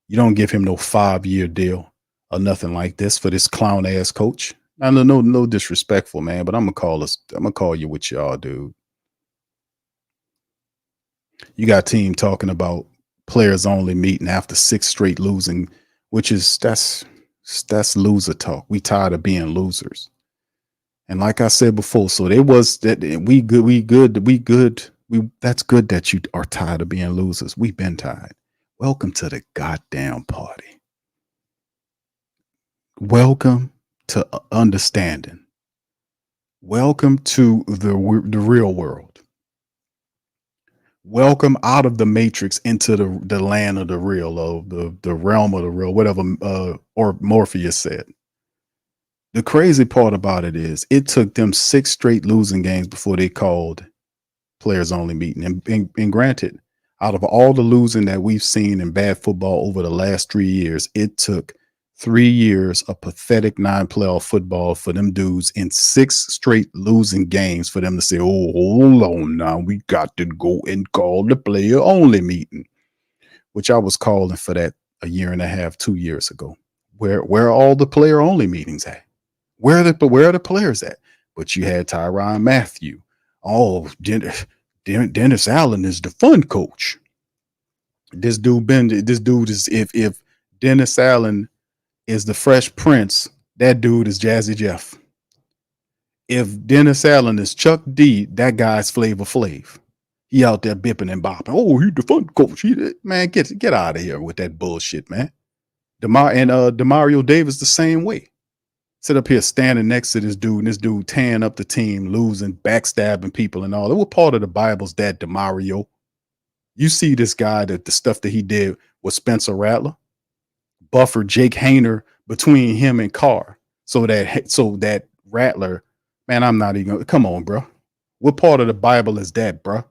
You don't give him no 5-year deal or nothing like this for this clown ass coach. No disrespectful, man, but I'm gonna call you what y'all, dude. You got team talking about players only meeting after 6 straight losing, which is that's loser talk. We tired of being losers. And like I said before, so there was that we good. That's good that you are tired of being losers. We've been tired. Welcome to the goddamn party. Welcome to understanding. Welcome to the real world. Welcome out of the matrix into the land of the real, or the realm of the real, whatever or Morpheus said. The crazy part about it is it took them 6 straight losing games before they called players only meeting. And granted, out of all the losing that we've seen in bad football over the last 3 years, it took 3 years of pathetic 9-playoff football for them dudes in 6 straight losing games for them to say, oh, hold on now, we got to go and call the player only meeting, which I was calling for that a year and a half, 2 years ago. Where are all the player only meetings at? Where are the players at? But you had Tyrann Mathieu. Oh, Dennis Allen is the fun coach. This dude is if Dennis Allen is the Fresh Prince, that dude is Jazzy Jeff. If Dennis Allen is Chuck D, that guy's Flavor Flav. He out there bipping and bopping. Oh, he's the fun coach. Man, get out of here with that bullshit, man. Demario Davis the same way. Sit up here standing next to this dude, and this dude tearing up the team, losing, backstabbing people and all. It was part of the Bible's dad, DeMario. You see this guy, the stuff that he did with Spencer Rattler, buffer Jake Hayner between him and Carr. So that Rattler, man, I'm not even, come on, bro. What part of the Bible is that, bro?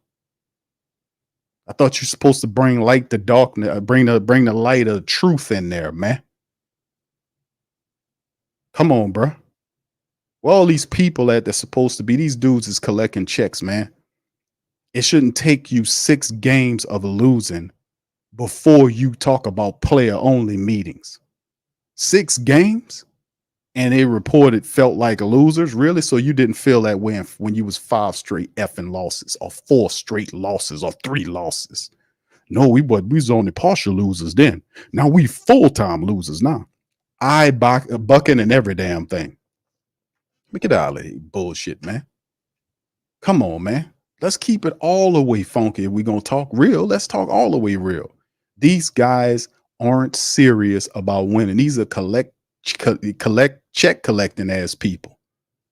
I thought you're supposed to bring light to darkness, bring the light of truth in there, man. Come on, bro. Well, all these people that's supposed to be, these dudes is collecting checks, man. It shouldn't take you 6 games of losing before you talk about player only meetings. 6 games? And they reported felt like losers, really? So you didn't feel that way when you was 5 straight effing losses, or 4 straight losses, or 3 losses. No, we was only partial losers then. Now we full-time losers now. Bucking and every damn thing. Get out of here, bullshit, man. Come on, man. Let's keep it all the way funky. If we're going to talk real, let's talk all the way real. These guys aren't serious about winning. These are check collecting ass people.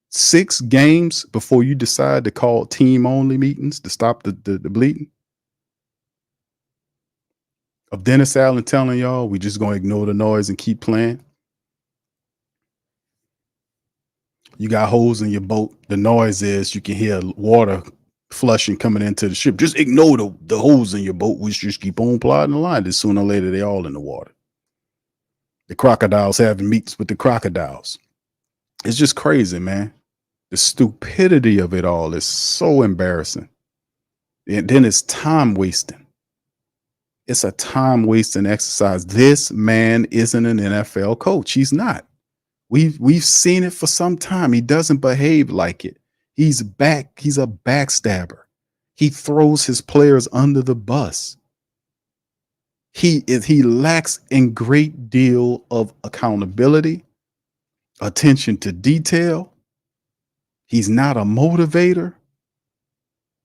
6 games before you decide to call team only meetings to stop the bleeding. Of Dennis Allen telling y'all, we just going to ignore the noise and keep playing. You got holes in your boat. The noise is you can hear water flushing coming into the ship. Just ignore the holes in your boat. We just keep on plodding the line. Just sooner or later, they all in the water. The crocodiles having meets with the crocodiles. It's just crazy, man. The stupidity of it all is so embarrassing. And then it's time wasting. It's a time wasting exercise. This man isn't an NFL coach. He's not. We've seen it for some time. He doesn't behave like it. He's a backstabber. He throws his players under the bus. He lacks a great deal of accountability, attention to detail. He's not a motivator.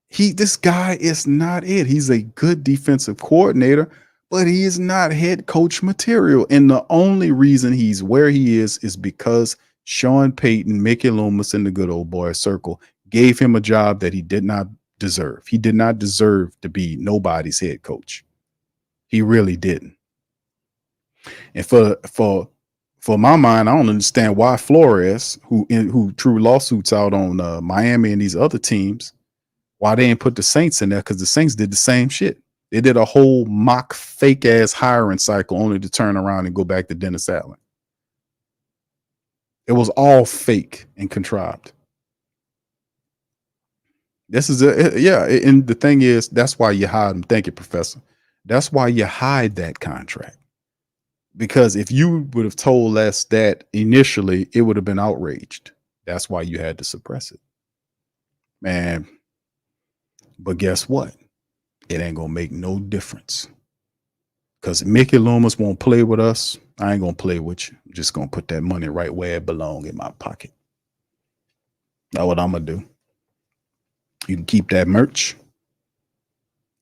This guy is not it. He's a good defensive coordinator, but he is not head coach material. And the only reason he's where he is because Sean Payton, Mickey Loomis, and the good old boy circle gave him a job that he did not deserve. He did not deserve to be nobody's head coach. He really didn't. And for my mind, I don't understand why Flores, who drew lawsuits out on Miami and these other teams, why they ain't put the Saints in there, because the Saints did the same shit. They did a whole mock fake ass hiring cycle only to turn around and go back to Dennis Allen. It was all fake and contrived. This is and the thing is, that's why you hide them. Thank you, Professor. That's why you hide that contract. Because if you would have told us that initially, it would have been outraged. That's why you had to suppress it. Man. But guess what? It ain't gonna make no difference. Because Mickey Loomis won't play with us. I ain't gonna play with you. I'm just gonna put that money right where it belongs, in my pocket. That's what I'm gonna do. You can keep that merch.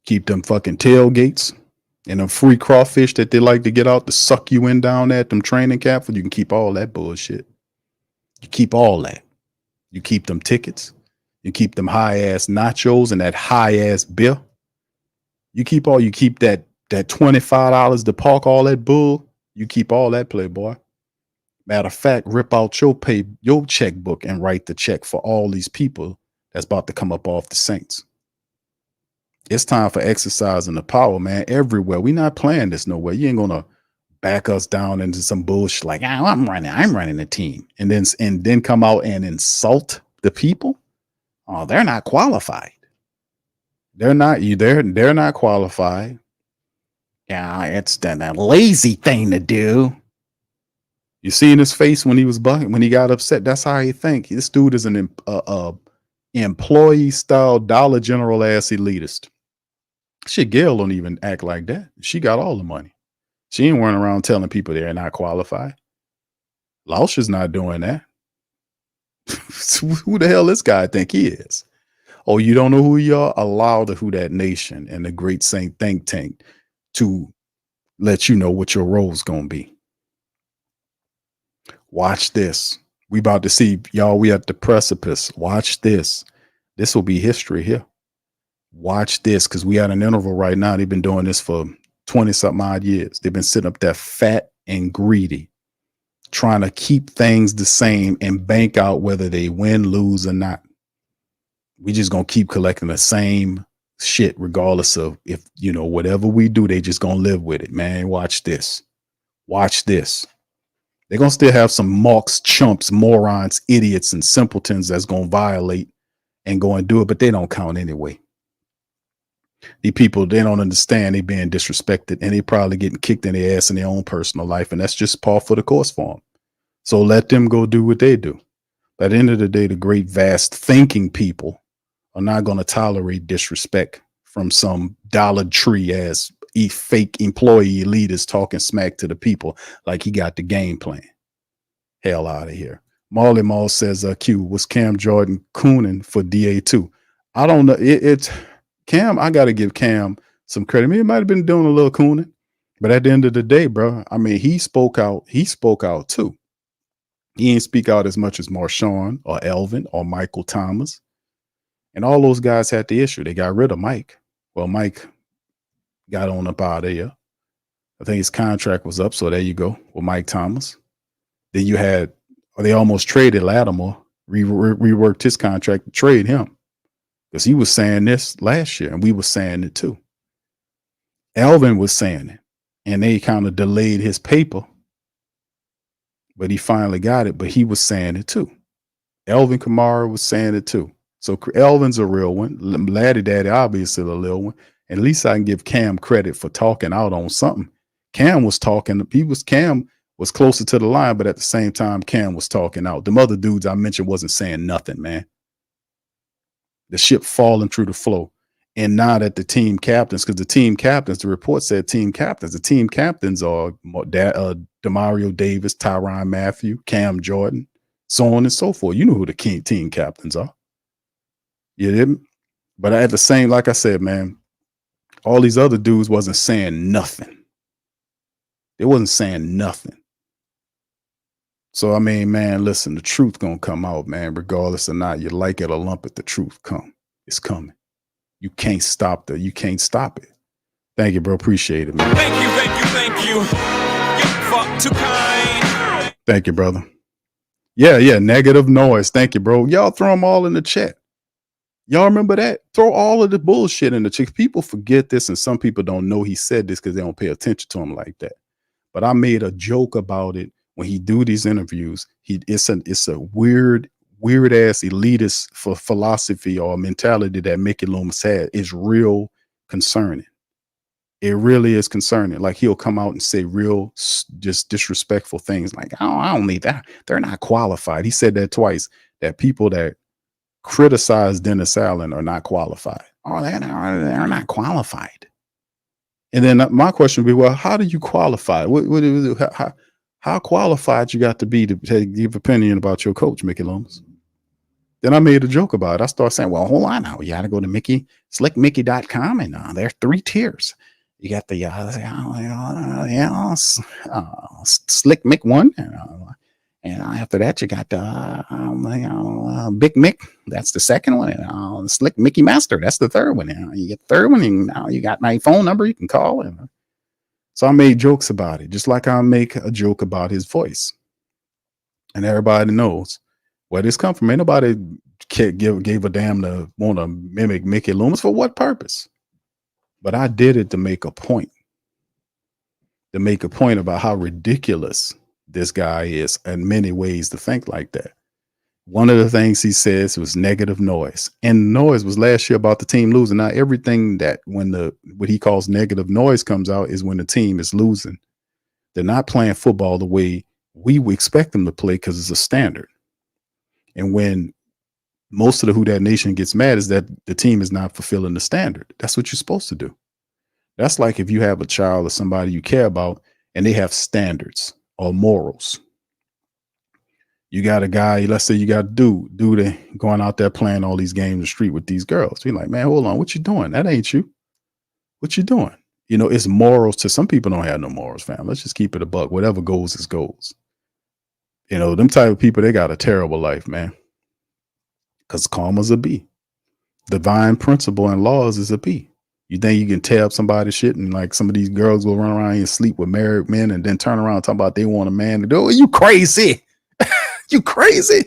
Keep them fucking tailgates. And them free crawfish that they like to get out to suck you in down at them training camp, you can keep all that bullshit. You keep all that. You keep them tickets. You keep them high ass nachos and that high ass beer. You keep that $25 to park all that bull. You keep all that, playboy. Matter of fact, rip out your checkbook and write the check for all these people that's about to come up off the Saints. It's time for exercising the power, man. Everywhere. We not playing this nowhere. You ain't gonna back us down into some bullshit like, I'm running the team, and then come out and insult the people. Oh, they're not qualified. They're not qualified. Yeah, it's that lazy thing to do. You see in his face when he was bucking, when he got upset. That's how he think. This dude is an employee style Dollar General ass elitist. Shit, Gail don't even act like that. She got all the money. She ain't running around telling people they're not qualified. Lausch is not doing that. Who the hell this guy think he is? Oh, you don't know who you are? Allow the Who Dat Nation and the Great Saint Think Tank to let you know what your role's gonna be. Watch this. We about to see, y'all, we at the precipice. Watch this. This will be history here. Watch this, because we at an interval right now. They've been doing this for 20-something odd years. They've been sitting up there fat and greedy, trying to keep things the same and bank out whether they win, lose, or not. We just gonna keep collecting the same shit, regardless of if, whatever we do, they just gonna live with it, man. Watch this. Watch this. They're gonna still have some marks, chumps, morons, idiots, and simpletons that's gonna violate and go and do it, but they don't count anyway. These people, they don't understand they being disrespected, and they probably getting kicked in the ass in their own personal life, and that's just par for the course for them. So let them go do what they do. At the end of the day, the great, vast thinking people are not going to tolerate disrespect from some Dollar Tree ass fake employee elitist talking smack to the people like he got the game plan. Hell out of here. Marley Mall says, Q, was Cam Jordan cooning for DA2? I don't know. It's Cam. I got to give Cam some credit. I mean, he might have been doing a little cooning, but at the end of the day, bro, I mean, he spoke out. He spoke out too. He ain't speak out as much as Marshawn or Elvin or Michael Thomas. And all those guys had the issue. They got rid of Mike. Well, Mike got on up out of here. I think his contract was up. So there you go with Mike Thomas. Then you had, they almost traded Lattimore, reworked his contract to trade him, because he was saying this last year and we were saying it too. Elvin was saying it, and they kind of delayed his paper, but he finally got it. But he was saying it too. Elvin Kamara was saying it too. So Elvin's a real one. Laddie Daddy obviously a little one. And at least I can give Cam credit for talking out on something. Cam was talking. Cam was closer to the line, but at the same time, Cam was talking out. The other dudes I mentioned wasn't saying nothing, man. The ship falling through the flow. And not at the team captains, because the team captains, the report said team captains. The team captains are Demario Davis, Tyrann Mathieu, Cam Jordan, so on and so forth. You know who the team captains are. You didn't? But at the same, like I said, man, all these other dudes wasn't saying nothing. They wasn't saying nothing. So, I mean, man, listen, the truth gonna come out, man, regardless or not. You like it or lump it, the truth come. It's coming. You can't stop you can't stop it. Thank you, bro. Appreciate it, man. Thank you. You're fuck too kind. Thank you, brother. Yeah, negative noise. Thank you, bro. Y'all throw them all in the chat. Y'all remember that? Throw all of the bullshit in the chat. People forget this, and some people don't know he said this because they don't pay attention to him like that. But I made a joke about it when he do these interviews. It's a weird ass elitist for philosophy or mentality that Mickey Loomis had is real concerning. It really is concerning. Like, he'll come out and say real just disrespectful things like, oh, I don't need that. They're not qualified. He said that twice, that people that criticize Dennis Allen are not qualified. Oh, they're not qualified. And then my question would be, well, how do you qualify? How qualified you got to be to give opinion about your coach, Mickey Loomis? Then I made a joke about it. I started saying, well, hold on now. You got to go to slickmickey.com, and there are 3 tiers. You got the Slick Mick one, and after that you got the Big Mick. That's the second one. And, Slick Mickey Master. That's the third one. You get the third one, and now you got my phone number. You can call. And so I made jokes about it, just like I make a joke about his voice, and everybody knows where this come from. Ain't nobody gave a damn to want to mimic Mickey Loomis for what purpose? But I did it to make a point. To make a point about how ridiculous this guy is in many ways to think like that. One of the things he says was negative noise. And noise was last year about the team losing. Now everything that when what he calls negative noise comes out is when the team is losing. They're not playing football the way we would expect them to play because it's a standard. And when most of the Who Dat Nation gets mad is that the team is not fulfilling the standard. That's what you're supposed to do. That's like if you have a child or somebody you care about and they have standards or morals. You got a guy, let's say you got a dude going out there playing all these games in the street with these girls. You're like, man, hold on, what you doing? That ain't you. What you doing? You know, it's morals to some people don't have no morals, fam. Let's just keep it a buck. Whatever goes is goes. You know, them type of people, they got a terrible life, man. Because karma's a B. Divine principle and laws is a B. You think you can tear up somebody's shit and like some of these girls will run around and sleep with married men and then turn around and talk about they want a man to do it? You crazy. You crazy.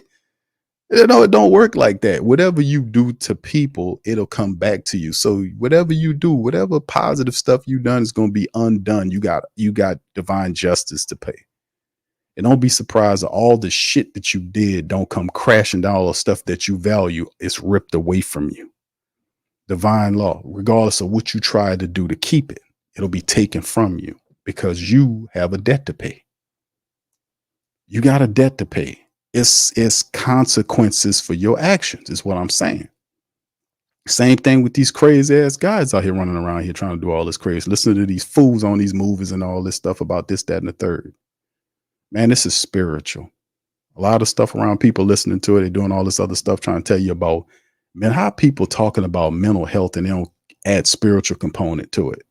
You know, it don't work like that. Whatever you do to people, it'll come back to you. So whatever you do, whatever positive stuff you done is going to be undone. You got divine justice to pay. And don't be surprised that all the shit that you did don't come crashing down. All the stuff that you value is ripped away from you. Divine law, regardless of what you try to do to keep it, it'll be taken from you because you have a debt to pay. You got a debt to pay. It's consequences for your actions is what I'm saying. Same thing with these crazy ass guys out here running around here trying to do all this crazy. Listen to these fools on these movies and all this stuff about this, that, and the third. Man, this is spiritual. A lot of stuff around people listening to it. They're doing all this other stuff trying to tell you about, man, how people talking about mental health and they don't add spiritual component to it.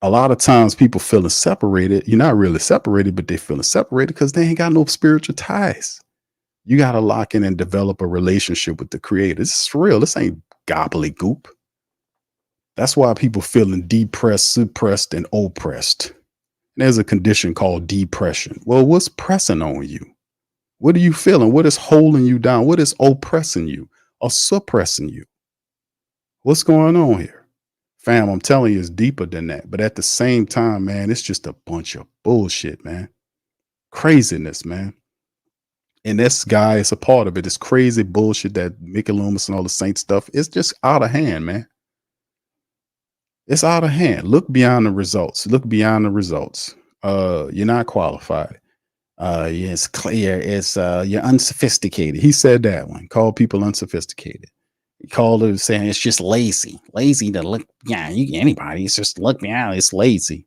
A lot of times people feeling separated. You're not really separated, but they feeling separated because they ain't got no spiritual ties. You got to lock in and develop a relationship with the creator. This is real. This ain't gobbledygook. That's why people feeling depressed, suppressed, and oppressed. There's a condition called depression. Well, what's pressing on you? What are you feeling? What is holding you down? What is oppressing you or suppressing you? What's going on here? Fam, I'm telling you, it's deeper than that. But at the same time, man, it's just a bunch of bullshit, man. Craziness, man. And this guy is a part of it. This crazy bullshit that Mickey Loomis and all the Saint stuff is just out of hand, man. It's out of hand. Look beyond the results. Look beyond the results. You're not qualified. It's clear. It's you're unsophisticated. He said that one. Called people unsophisticated. He called it saying it's just lazy. Lazy to look. Yeah, anybody. It's just look beyond. It's lazy.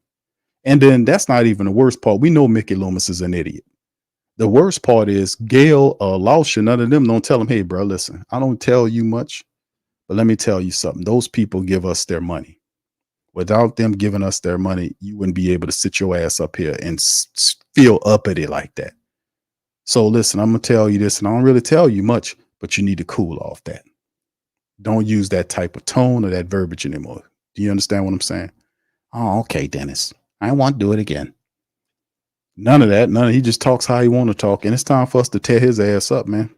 And then that's not even the worst part. We know Mickey Loomis is an idiot. The worst part is Gail or Lauscher, none of them don't tell him, hey, bro, listen, I don't tell you much, but let me tell you something. Those people give us their money. Without them giving us their money, you wouldn't be able to sit your ass up here and feel uppity like that. So listen, I'm going to tell you this, and I don't really tell you much, but you need to cool off that. Don't use that type of tone or that verbiage anymore. Do you understand what I'm saying? Oh, okay, Dennis. I won't do it again. None of that. He just talks how he want to talk, and it's time for us to tear his ass up, man.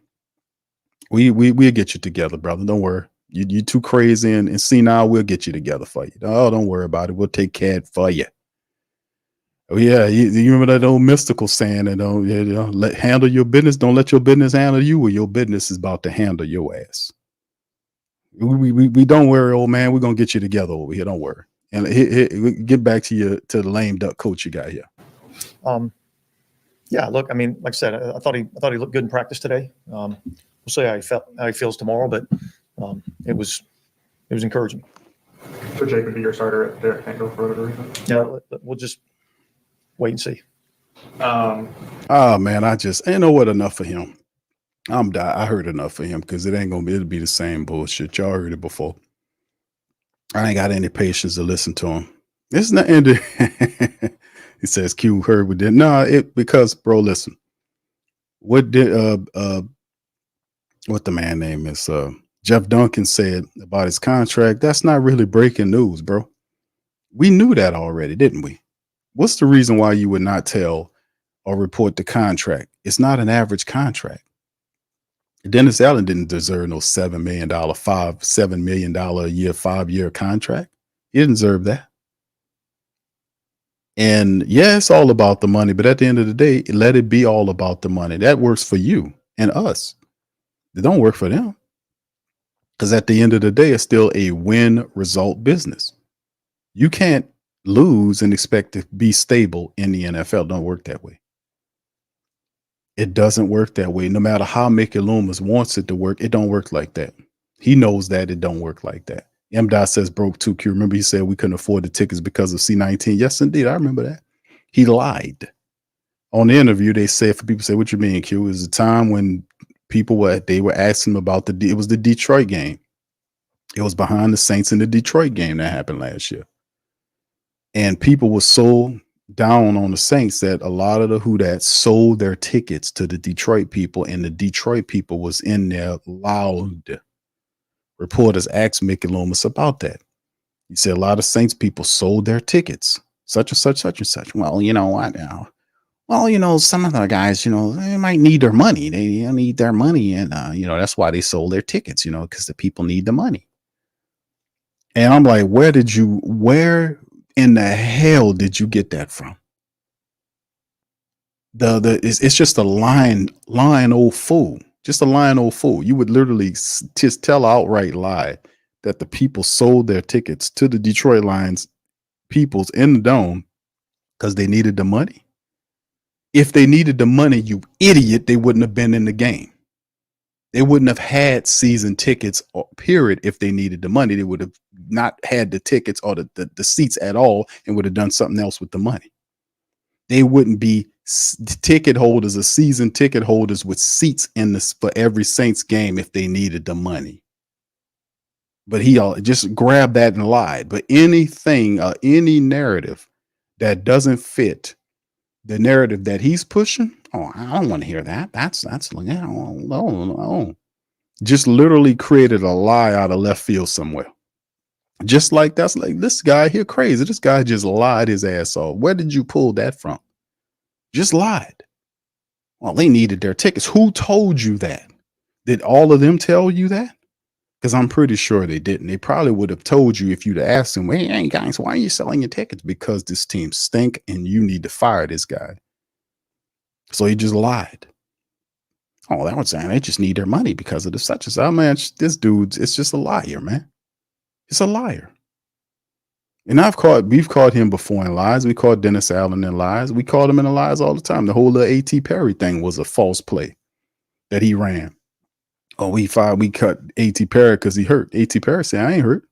We'll get you together, brother. Don't worry. You too crazy and see now we'll get you together for you. Oh, don't worry about it. We'll take care for you. Oh yeah, you remember that old mystical saying that handle your business. Don't let your business handle you, or your business is about to handle your ass. We don't worry, old man. We're gonna get you together over here. Don't worry. And get back to the lame duck coach you got here. Yeah, look, I mean, like I said, I thought he looked good in practice today. We'll see how he feels tomorrow, but it was encouraging. So Jake would be your starter at Derek can't go for whatever reason? Yeah, we'll just wait and see. Oh man, I know what, enough for him. I heard enough for him because it'll be the same bullshit. Y'all heard it before. I ain't got any patience to listen to him. It's not ended. He says Q heard with it. No, because bro, listen. What did what the man name is? Jeff Duncan said about his contract. That's not really breaking news, bro. We knew that already, didn't we? What's the reason why you would not tell or report the contract? It's not an average contract. Dennis Allen didn't deserve no $7 million, $7 million a year, 5-year contract. He didn't deserve that. And yeah, it's all about the money, but at the end of the day, let it be all about the money. That works for you and us. It don't work for them. Because at the end of the day, it's still a win result business. You can't lose and expect to be stable in the NFL. It don't work that way. It doesn't work that way. No matter how Mickey Loomis wants it to work, it don't work like that. He knows that it don't work like that. M. says broke 2Q. Remember he said we couldn't afford the tickets because of C-19. Yes, indeed. I remember that. He lied. On the interview, they said, for people say, what you mean, Q? It was a time when people were asking him about it was the Detroit game. It was behind the Saints in the Detroit game that happened last year. And people were so down on the Saints that a lot of the Whodats sold their tickets to the Detroit people, and the Detroit people was in there loud. Reporters asked Mickey Loomis about that. He said a lot of Saints people sold their tickets, such and such, such and such. Well, you know what now? Well, you know, some of the guys, you know, they might need their money. They need their money. And, you know, that's why they sold their tickets, you know, because the people need the money. And I'm like, where in the hell did you get that from? It's just a lying old fool. Just a lying old fool. You would literally just tell outright lie that the people sold their tickets to the Detroit Lions peoples in the dome because they needed the money. If they needed the money, you idiot, they wouldn't have been in the game. They wouldn't have had season tickets, period. If they needed the money, they would have not had the tickets or the seats at all and would have done something else with the money. They wouldn't be ticket holders or season ticket holders with seats in this for every Saints game if they needed the money. But he just grabbed that and lied. But anything, any narrative that doesn't fit the narrative that he's pushing, oh, I don't want to hear that. That's no. Just literally created a lie out of left field somewhere. Just like that's like this guy here crazy. This guy just lied his ass off. Where did you pull that from? Just lied. Well, they needed their tickets. Who told you that? Did all of them tell you that? Because I'm pretty sure they didn't. They probably would have told you if you'd asked them, hey, guys, why are you selling your tickets? Because this team stink and you need to fire this guy. So he just lied. Oh, that was saying they just need their money because of the such and such. Man, this dude's, it's just a liar, man. It's a liar. And we've caught him before in lies. We caught Dennis Allen in lies. We caught him in the lies all the time. The whole A.T. Perry thing was a false play that he ran. Oh, we cut A.T. Perry because he hurt. A.T. Perry said, I ain't hurt.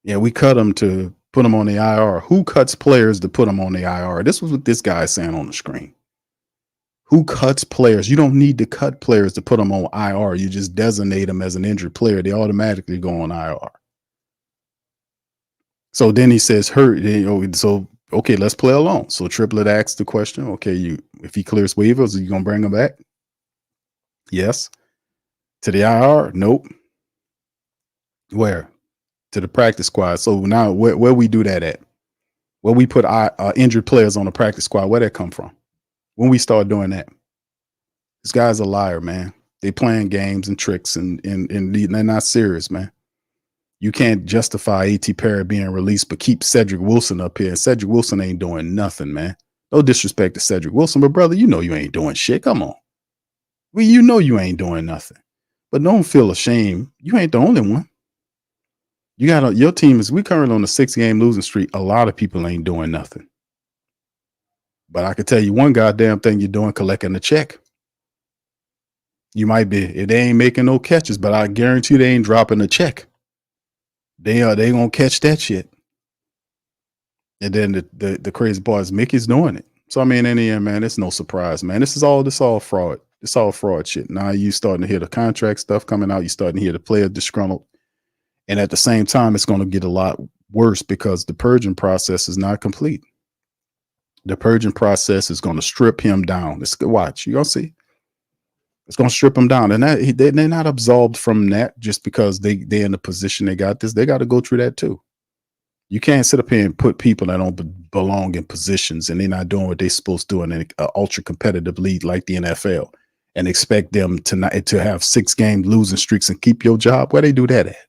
Yeah, we cut him to put him on the IR. Who cuts players to put them on the IR? This was what this guy is saying on the screen. Who cuts players? You don't need to cut players to put them on IR. You just designate them as an injured player. They automatically go on IR. So then he says hurt. So, okay, let's play along. So Triplett asks the question, okay, if he clears waivers, are you going to bring him back? Yes. To the IR? Nope. Where? To the practice squad. So now where we do that at? Where we put injured players on the practice squad, where that come from? When we start doing that? This guy's a liar, man. They playing games and tricks and they're not serious, man. You can't justify A.T. Perry being released, but keep Cedric Wilson up here. Cedric Wilson ain't doing nothing, man. No disrespect to Cedric Wilson, but brother, you know you ain't doing shit. Come on. Well, you know you ain't doing nothing. But don't feel ashamed. You ain't the only one. Your team we currently on a 6-game losing streak. A lot of people ain't doing nothing. But I can tell you one goddamn thing you're doing, collecting a check. You might be, they ain't making no catches, but I guarantee they ain't dropping a check. They gonna catch that shit. And then the crazy part is Mickey's doing it. So I mean, in the end, man, it's no surprise, man. This all fraud. It's all fraud shit. Now you starting to hear the contract stuff coming out. You starting to hear the player disgruntled. And at the same time, it's going to get a lot worse because the purging process is not complete. The purging process is going to strip him down. Let's watch. You're going to see. It's going to strip him down. And they're not absolved from that just because they're in the position they got this. They got to go through that too. You can't sit up here and put people that don't belong in positions and they're not doing what they're supposed to do in an ultra competitive league like the NFL and expect them to have 6-game losing streaks and keep your job. Where they do that at?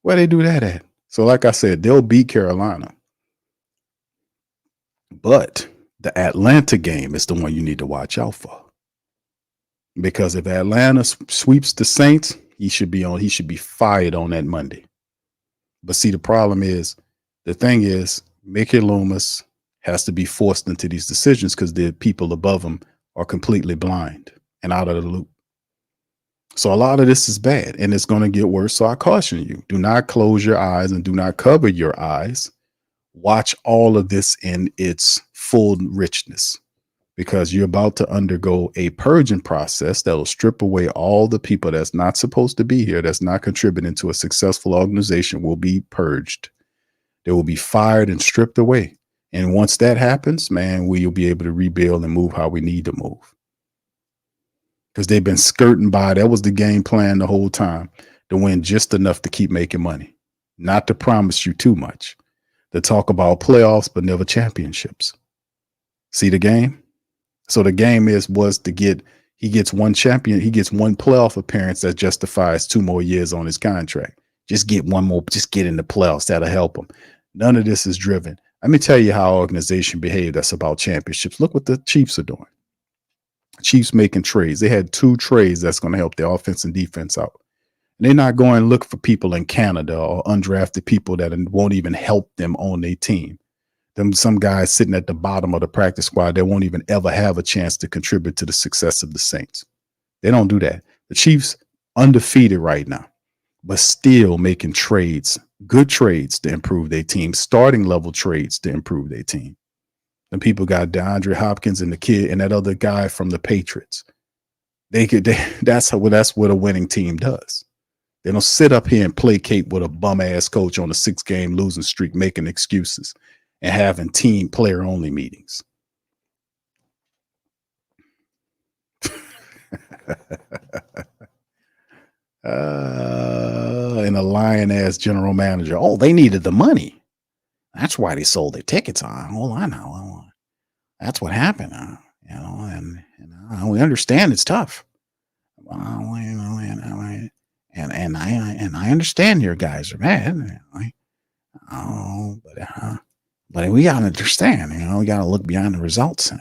Where they do that at? So like I said, they'll beat Carolina. But the Atlanta game is the one you need to watch out for. Because if Atlanta sweeps the Saints, he should be fired on that Monday. But see, the problem is, the thing is, Mickey Loomis has to be forced into these decisions because the people above him are completely blind and out of the loop. So a lot of this is bad and it's going to get worse. So I caution you, do not close your eyes and do not cover your eyes. Watch all of this in its full richness, because you're about to undergo a purging process that will strip away all the people that's not supposed to be here, that's not contributing to a successful organization, will be purged. They will be fired and stripped away. And once that happens, man, we'll be able to rebuild and move how we need to move. Because they've been skirting by. That was the game plan the whole time, to win just enough to keep making money, not to promise you too much, to talk about playoffs, but never championships. See the game? So the game was to he gets one champion, he gets one playoff appearance that justifies 2 more years on his contract. Just get one more, just get in the playoffs. That'll help him. None of this is driven. Let me tell you how our organization behaved that's about championships. Look what the Chiefs are doing. Chiefs making trades. They had 2 trades that's going to help their offense and defense out. And they're not going to look for people in Canada or undrafted people that won't even help them on their team. Some guys sitting at the bottom of the practice squad that won't even ever have a chance to contribute to the success of the Saints. They don't do that. The Chiefs undefeated right now, but still making trades, good trades to improve their team, starting level trades to improve their team. And people got DeAndre Hopkins and the kid and that other guy from the Patriots. That's what a winning team does. They don't sit up here and placate with a bum ass coach on a 6-game losing streak, making excuses and having team player only meetings. And a lying ass general manager. Oh, they needed the money. That's why they sold their tickets. Oh, I know. That's what happened. And we understand it's tough. And I understand your guys are mad. But we gotta understand. We gotta look beyond the results.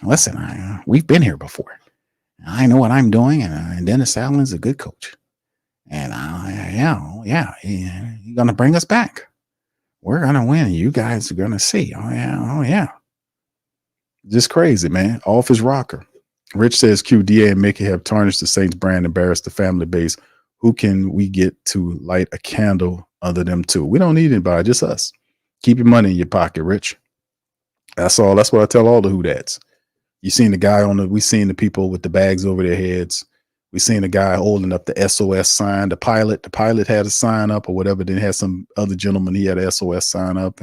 Listen, we've been here before. I know what I'm doing, and Dennis Allen's a good coach. And he's gonna bring us back. We're gonna win. You guys are gonna see. Oh yeah. Just crazy, man. Off his rocker. Rich says QDA and Mickey have tarnished the Saints brand, embarrassed the family base. Who can we get to light a candle under them too? We don't need anybody, just us. Keep your money in your pocket, Rich. That's all. That's what I tell all the who that's. You seen the guy we seen the people with the bags over their heads. We seen a guy holding up the SOS sign. The pilot had a sign up or whatever. Then had some other gentleman, he had a SOS sign up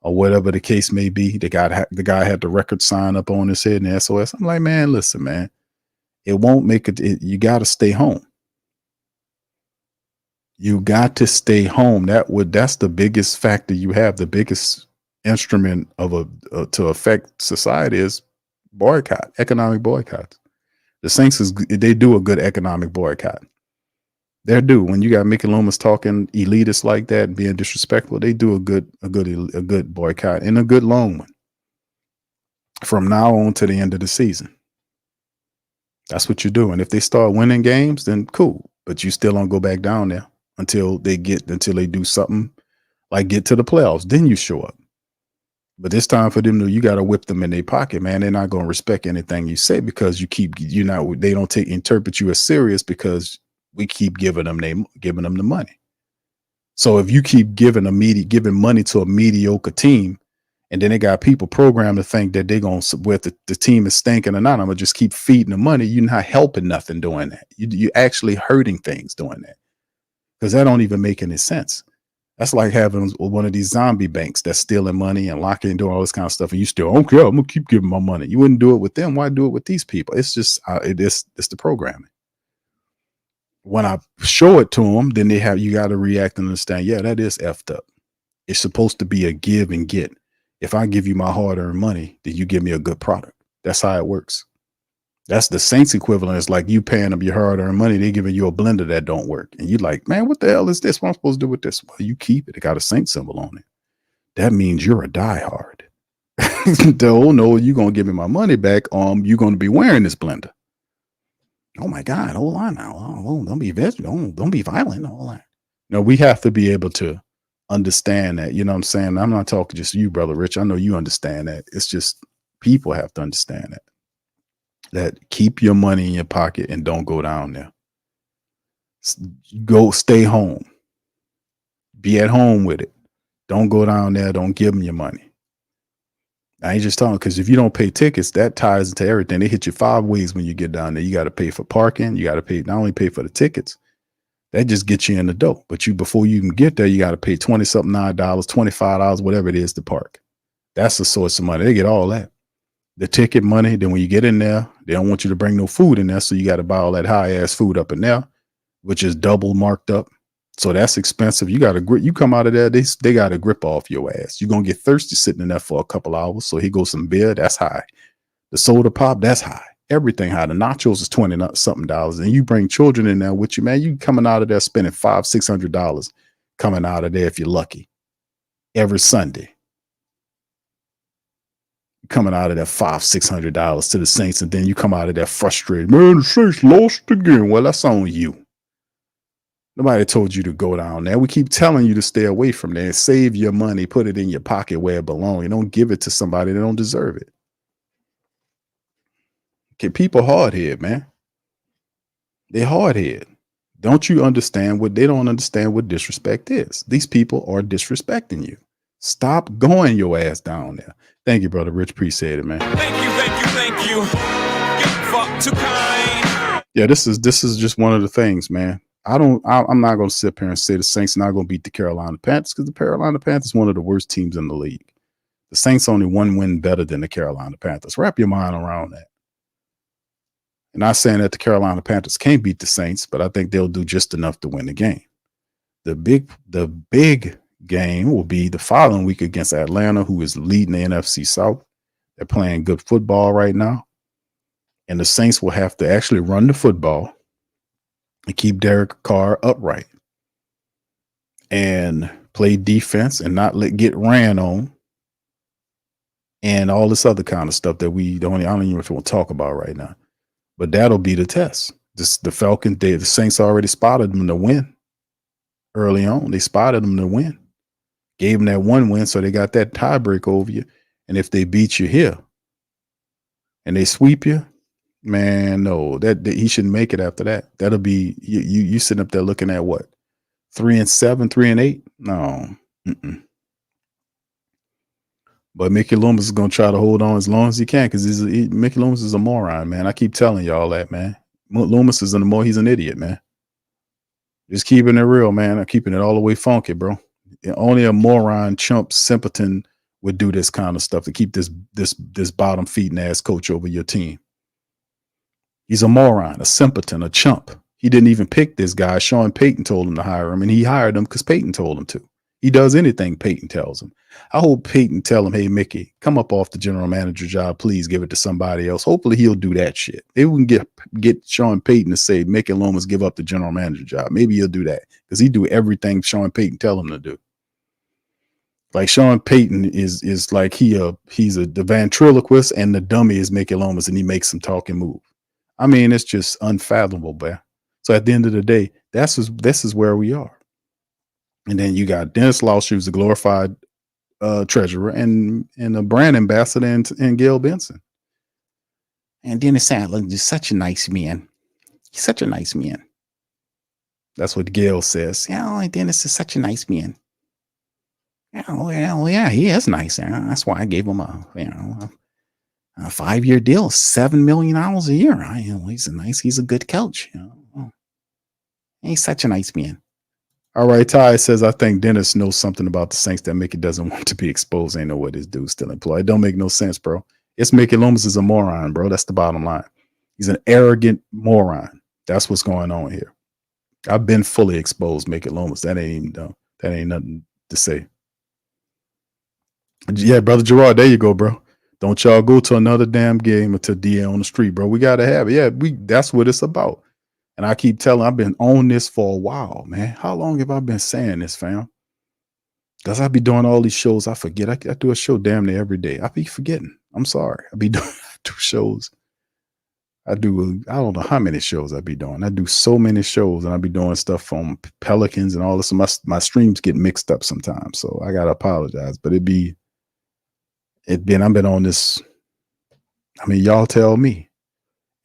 or whatever the case may be. The guy had the record sign up on his head and the SOS. I'm like, man, listen, man, it won't make it. You got to stay home. You got to stay home. That's the biggest factor you have. The biggest instrument to affect society is economic boycotts. The Saints they do a good economic boycott. They do. When you got Mickey Loomis talking elitist like that and being disrespectful, they do a good boycott and a good long one from now on to the end of the season. That's what you do. And if they start winning games, then cool. But you still don't go back down there until they do something like get to the playoffs. Then you show up. But it's time for them you got to whip them in their pocket, man. They're not going to respect anything you say because they don't interpret you as serious because we keep giving them the money. So if you keep giving money to a mediocre team, and then they got people programmed to think that they're going to, whether the team is stinking or not, I'm going to just keep feeding the money. You're not helping nothing doing that. You're actually hurting things doing that. because that don't even make any sense. That's like having one of these zombie banks that's stealing money and locking and doing all this kind of stuff, and you still, okay, I'm gonna keep giving my money. You wouldn't do it with them. Why do it with these people? It's just it's the programming. When I show it to them, then you got to react and understand. Yeah, that is effed up. It's supposed to be a give and get. If I give you my hard-earned money, then you give me a good product. That's how it works. That's the Saints equivalent. It's like you paying them your hard-earned money. They're giving you a blender that don't work. And you're like, man, what the hell is this? What am I supposed to do with this? Well, you keep it. It got a Saint symbol on it. That means you're a diehard. Oh, no, you're going to give me my money back. You're going to be wearing this blender. Oh, my God. Hold on now. Oh, don't be don't be violent. All that. No, we have to be able to understand that. You know what I'm saying? I'm not talking just you, Brother Rich. I know you understand that. It's just people have to understand that. That keep your money in your pocket and don't go down there. Go stay home. Be at home with it. Don't go down there. Don't give them your money. I ain't just talking because if you don't pay tickets, that ties into everything. They hit you 5 ways when you get down there. You got to pay for parking. You got to pay, not only pay for the tickets, that just gets you in the dough. But before you can get there, you got to pay $20-something, $9, $25, whatever it is to park. That's the source of money. They get all that. The ticket money. Then when you get in there, they don't want you to bring no food in there. So you got to buy all that high ass food up in there, which is double marked up. So that's expensive. You got to grip. You come out of there, they got to grip off your ass. You're going to get thirsty sitting in there for a couple hours. So here goes some beer. That's high. The soda pop, that's high. Everything high. The nachos is $20-something. And you bring children in there with you, man. You coming out of there spending $500-$600 coming out of there if you're lucky. Every Sunday. Coming out of that $500-$600 to the Saints, and then you come out of there frustrated. Man, the Saints lost again. Well, that's on you. Nobody told you to go down there. We keep telling you to stay away from there. Save your money. Put it in your pocket where it belongs. You don't give it to somebody that don't deserve it. Okay, people hard-headed, man. They hard-headed. Don't you understand what they don't understand what disrespect is? These people are disrespecting you. Stop going your ass down there. Thank you, Brother Rich. Appreciate it, man. Thank you. You fuck too kind. Yeah, this is just one of the things, man. I'm not going to sit here and say the Saints are not going to beat the Carolina Panthers because the Carolina Panthers is one of the worst teams in the league. The Saints only one win better than the Carolina Panthers. Wrap your mind around that. And not saying that the Carolina Panthers can't beat the Saints, but I think they'll do just enough to win the game. The big game will be the following week against Atlanta, who is leading the NFC South. They're playing good football right now. And the Saints will have to actually run the football and keep Derek Carr upright and play defense and not get ran on and all this other kind of stuff that I don't even know if we'll talk about right now. But that'll be the test. The Falcons, the Saints already spotted them to win early on. They spotted them to win. Gave them that one win, so they got that tiebreak over you. And if they beat you here and they sweep you, man, no, that he shouldn't make it after that. That'll be you sitting up there looking at what? 3-7, 3-8? No. But Mickey Loomis is gonna try to hold on as long as he can because Mickey Loomis is a moron, man. I keep telling y'all that, man. Loomis is he's an idiot, man. Just keeping it real, man. I'm keeping it all the way funky, bro. Only a moron, chump, simpleton would do this kind of stuff to keep this bottom feeding ass coach over your team. He's a moron, a simpleton, a chump. He didn't even pick this guy. Sean Payton told him to hire him, and he hired him because Payton told him to. He does anything Payton tells him. I hope Payton tell him, hey, Mickey, come up off the general manager job. Please give it to somebody else. Hopefully he'll do that shit. Maybe we can get Sean Payton to say, Mickey Loomis, give up the general manager job. Maybe he'll do that because he do everything Sean Payton tell him to do. Like Sean Payton is like he's the ventriloquist and the dummy is Mickey Loomis, and he makes him talk and move. I mean, it's just unfathomable, man. So at the end of the day, this is where we are. And then you got Dennis Lauscher, who's a glorified treasurer, and a brand ambassador, and Gail Benson. And Dennis Sadler is such a nice man. He's such a nice man. That's what Gail says. Yeah, Dennis is such a nice man. Yeah, he is nice. That's why I gave him a 5-year deal, $7 million a year. He's a good coach. He's such a nice man. All right, Ty says, I think Dennis knows something about the Saints that Mickey doesn't want to be exposed. Ain't know what this dude's still employed. It don't make no sense, bro. It's Mickey Loomis is a moron, bro. That's the bottom line. He's an arrogant moron. That's what's going on here. I've been fully exposed, Mickey Loomis. That ain't even done. That ain't nothing to say. Yeah, brother Gerard, there you go, bro. Don't y'all go to another damn game or to DA on the street, bro. We gotta have it. Yeah, that's what it's about. And I keep telling, I've been on this for a while, man. How long have I been saying this, fam? Because I be doing all these shows. I forget. I do a show damn near every day. I be forgetting. I'm sorry. I do shows. I don't know how many shows I be doing. I do so many shows, and I be doing stuff from Pelicans and all this. My streams get mixed up sometimes, so I gotta apologize. But I've been on this. I mean, y'all tell me.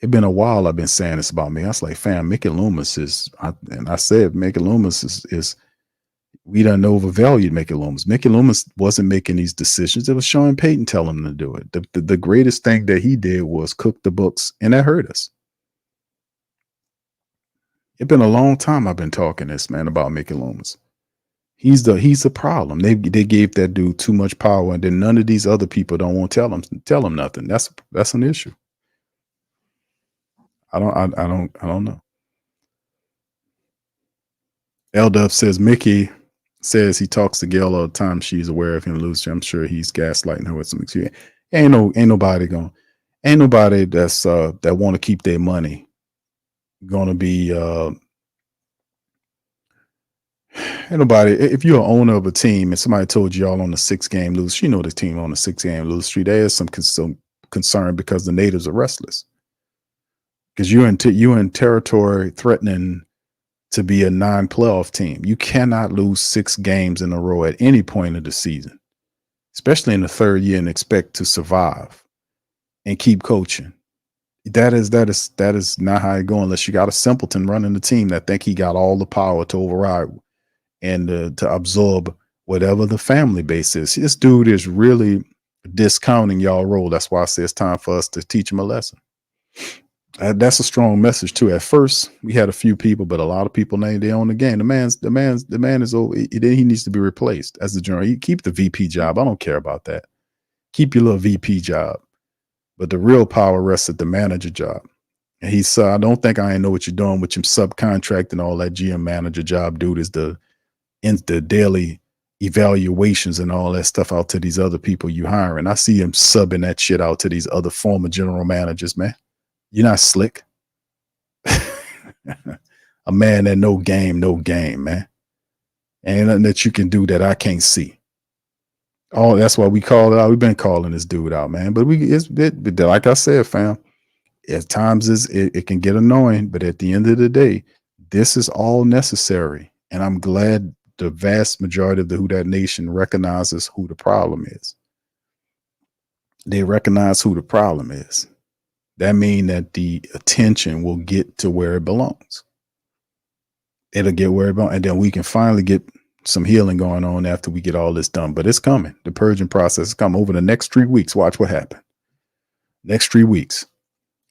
It's been a while I've been saying this about me. I was like, fam, Mickey Loomis and I said Mickey Loomis is we done overvalued Mickey Loomis. Mickey Loomis wasn't making these decisions. It was Sean Payton telling him to do it. The greatest thing that he did was cook the books, and that hurt us. It's been a long time I've been talking this, man, about Mickey Loomis. He's the problem. They gave that dude too much power, and then none of these other people don't want to tell him nothing. That's an issue. I don't know. L-Dub says Mickey says he talks to Gail all the time. She's aware of him losing. I'm sure he's gaslighting her with some experience. Ain't nobody that's that want to keep their money gonna be ain't nobody. If you're an owner of a team and somebody told you y'all on the 6-game lose, you know the team on the 6-game lose streak, there is some concern because the natives are restless. Because you're in territory threatening to be a non-playoff team. You cannot lose 6 games in a row at any point of the season, especially in the 3rd year, and expect to survive and keep coaching. That is not how it go unless you got a simpleton running the team that think he got all the power to override and to absorb whatever the family base is. This dude is really discounting y'all role. That's why I say it's time for us to teach him a lesson. That's a strong message too. At first, we had a few people, but a lot of people named they own the game. The man is old. He needs to be replaced as the general. You keep the VP job. I don't care about that. Keep your little VP job, but the real power rests at the manager job. And he said, I don't think I ain't know what you're doing with your subcontract and all that GM manager job, dude. Is the daily evaluations and all that stuff out to these other people you hiring. I see him subbing that shit out to these other former general managers, man. You're not slick. A man that no game, man. Ain't nothing that you can do that I can't see. Oh, that's why we call it out. We've been calling this dude out, man. But like I said, fam, at times it can get annoying, but at the end of the day, this is all necessary. And I'm glad the vast majority of the Who Dat Nation recognizes who the problem is. They recognize who the problem is. That means that the attention will get to where it belongs. It'll get where it belongs. And then we can finally get some healing going on after we get all this done. But it's coming. The purging process is coming over the next 3 weeks. Watch what happens. Next 3 weeks.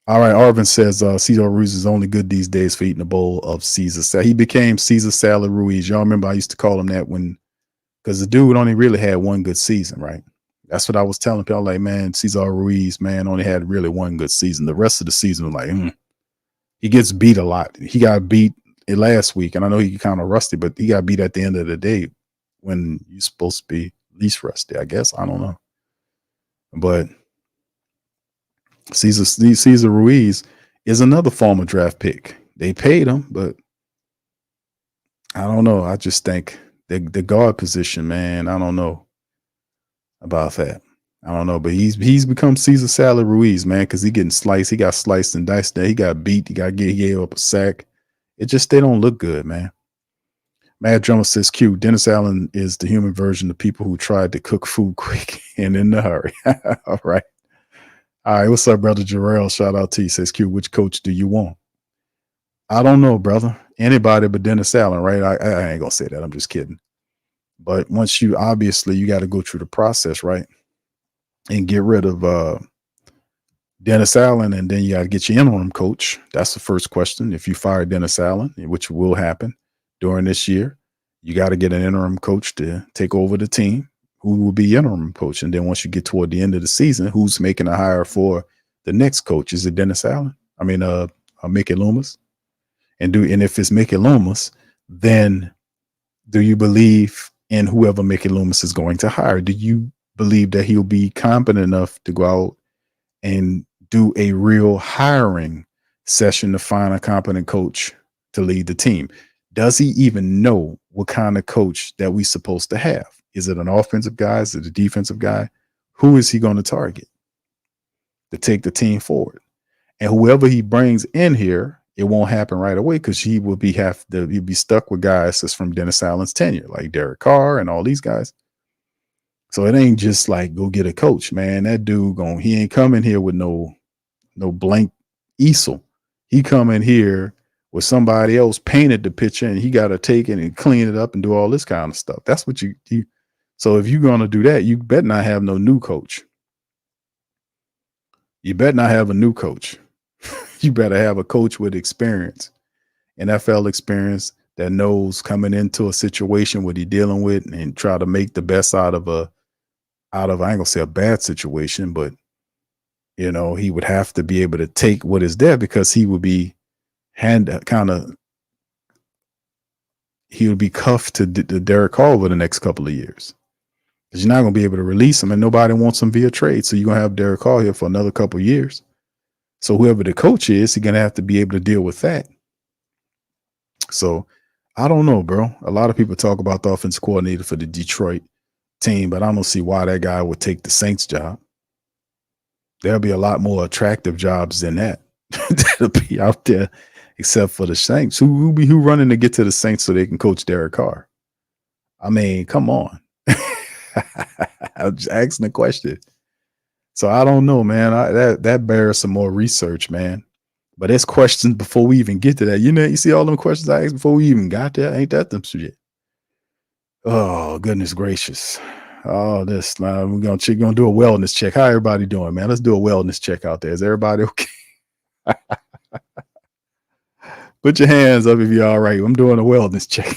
All right. Arvin says Cesar Ruiz is only good these days for eating a bowl of Caesar salad. He became Caesar Salad Ruiz. Y'all remember I used to call him that because the dude only really had one good season, right? That's what I was telling people. Like, man, Cesar Ruiz, man, only had really one good season. The rest of the season was like, he gets beat a lot. He got beat last week, and I know he kind of rusty, but he got beat at the end of the day when you're supposed to be least rusty, I guess. I don't know. But Cesar Ruiz is another former draft pick. They paid him, but I don't know. I just think the guard position, man, I don't know about that. I don't know, but he's become Caesar Salad Ruiz, man, because he getting sliced. He got sliced and diced there. He got beat. He gave up a sack. It just, they don't look good, man. Mad Drummer says, Q, Dennis Allen is the human version of people who tried to cook food quick and in a hurry. All right. All right. What's up, brother Jarrell? Shout out to you. Says, Q, which coach do you want? I don't know, brother. Anybody but Dennis Allen, right? I ain't going to say that. I'm just kidding. But once you got to go through the process, right? And get rid of Dennis Allen, and then you got to get your interim coach. That's the first question. If you fire Dennis Allen, which will happen during this year, You got to get an interim coach to take over the team who will be interim coach. And then once you get toward the end of the season, who's making a hire for the next coach? Is it Dennis Allen? I mean, Mickey Loomis? And if it's Mickey Loomis, then do you believe in whoever Mickey Loomis is going to hire? Do you believe that he'll be competent enough to go out and do a real hiring session to find a competent coach to lead the team? Does he even know what kind of coach that we supposed to have? Is it an offensive guy? Is it a defensive guy? Who is he going to target to take the team forward? And whoever he brings in here, it won't happen right away because he will be he'll be stuck with guys that's from Dennis Allen's tenure, like Derek Carr and all these guys. So it ain't just like go get a coach, man. That dude he ain't coming here with no blank easel. He come in here with somebody else painted the picture, and he got to take it and clean it up and do all this kind of stuff. That's what you. So if you're gonna do that, you better not have no new coach. You better not have a new coach. You better have a coach with experience, NFL experience, that knows coming into a situation what he's dealing with and try to make the best out of I ain't gonna say a bad situation, but he would have to be able to take what is there because he would be he would be cuffed to Derek Carr over the next couple of years. Because you're not going to be able to release him, and nobody wants him via trade. So you're going to have Derek Carr here for another couple of years. So whoever the coach is, he's going to have to be able to deal with that. So I don't know, bro. A lot of people talk about the offensive coordinator for the Detroit team, but I don't see why that guy would take the Saints job. There'll be a lot more attractive jobs than that that'll be out there, except for the Saints. Who running to get to the Saints so they can coach Derek Carr? I mean, come on. I'm just asking the question. So I don't know, man. That bears some more research, man. But there's questions before we even get to that. You see all them questions I asked before we even got there? Ain't that them shit? Oh, goodness gracious. Oh, this now we're gonna do a wellness check. How everybody doing, man? Let's do a wellness check out there. Is everybody okay? Put your hands up if you're all right. I'm doing a wellness check.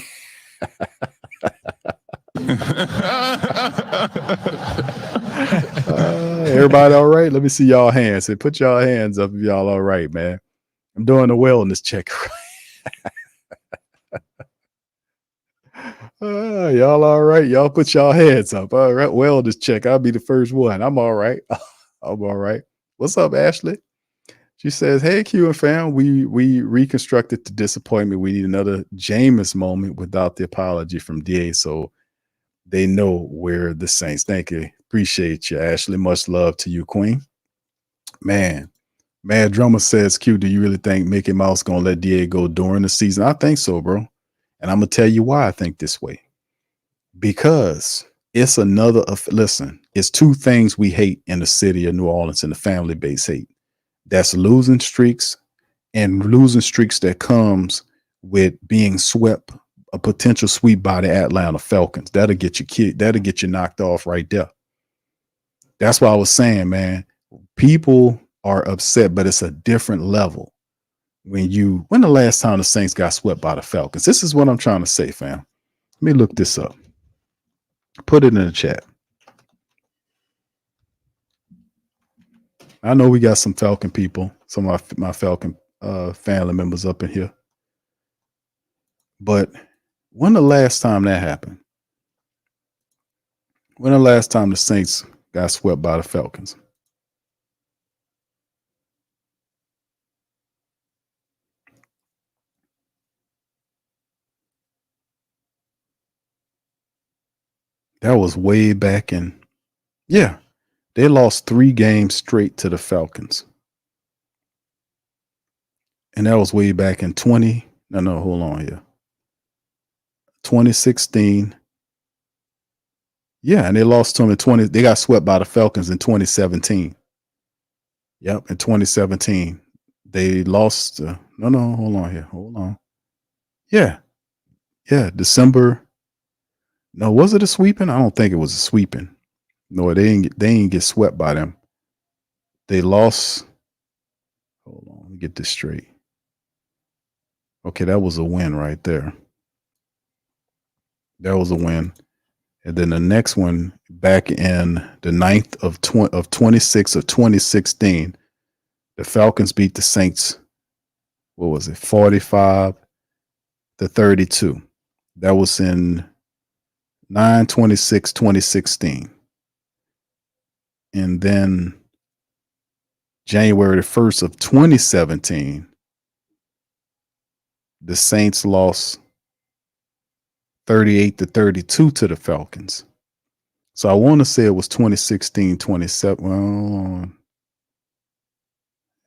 Everybody all right? Let me see y'all hands. Say, put y'all hands up if y'all all right, man. I'm doing a wellness check. Y'all all right? Y'all put y'all hands up. All right. Wellness check. I'll be the first one. I'm all right. I'm all right. What's up, Ashley? She says, hey, Q and fam, we reconstructed the disappointment. We need another Jameis moment without the apology from DA. So they know we're the Saints. Thank you. Appreciate you, Ashley. Much love to you, Queen. Man, Mad Drummer says, Q, do you really think Mickey Mouse going to let DA go during the season? I think so, bro. And I'm going to tell you why I think this way. Because it's it's two things we hate in the city of New Orleans and the family base hate. That's losing streaks and losing streaks that comes with being swept, a potential sweep by the Atlanta Falcons. That'll get you knocked off right there. That's why I was saying, man, people are upset, but it's a different level. When the last time the Saints got swept by the Falcons? This is what I'm trying to say, fam. Let me look this up. Put it in the chat. I know we got some Falcon people, some of my Falcon family members up in here. But when the last time that happened? When the last time the Saints got swept by the Falcons? That was way back in, they lost 3 games straight to the Falcons. And that was way back in 2016. Yeah, and they lost to them they got swept by the Falcons in 2017. Yep, in 2017. They lost, hold on. Yeah, December. No, was it a sweeping? I don't think it was a sweeping. No, they ain't get swept by them. They lost. Hold on, let me get this straight. Okay, that was a win right there. That was a win. And then the next one back in the 9th of 26 of 2016, the Falcons beat the Saints. What was it? 45-32. That was in 9/26/2016. And then January the 1st of 2017, the Saints lost 38-32 to the Falcons. So I want to say it was 2016-27.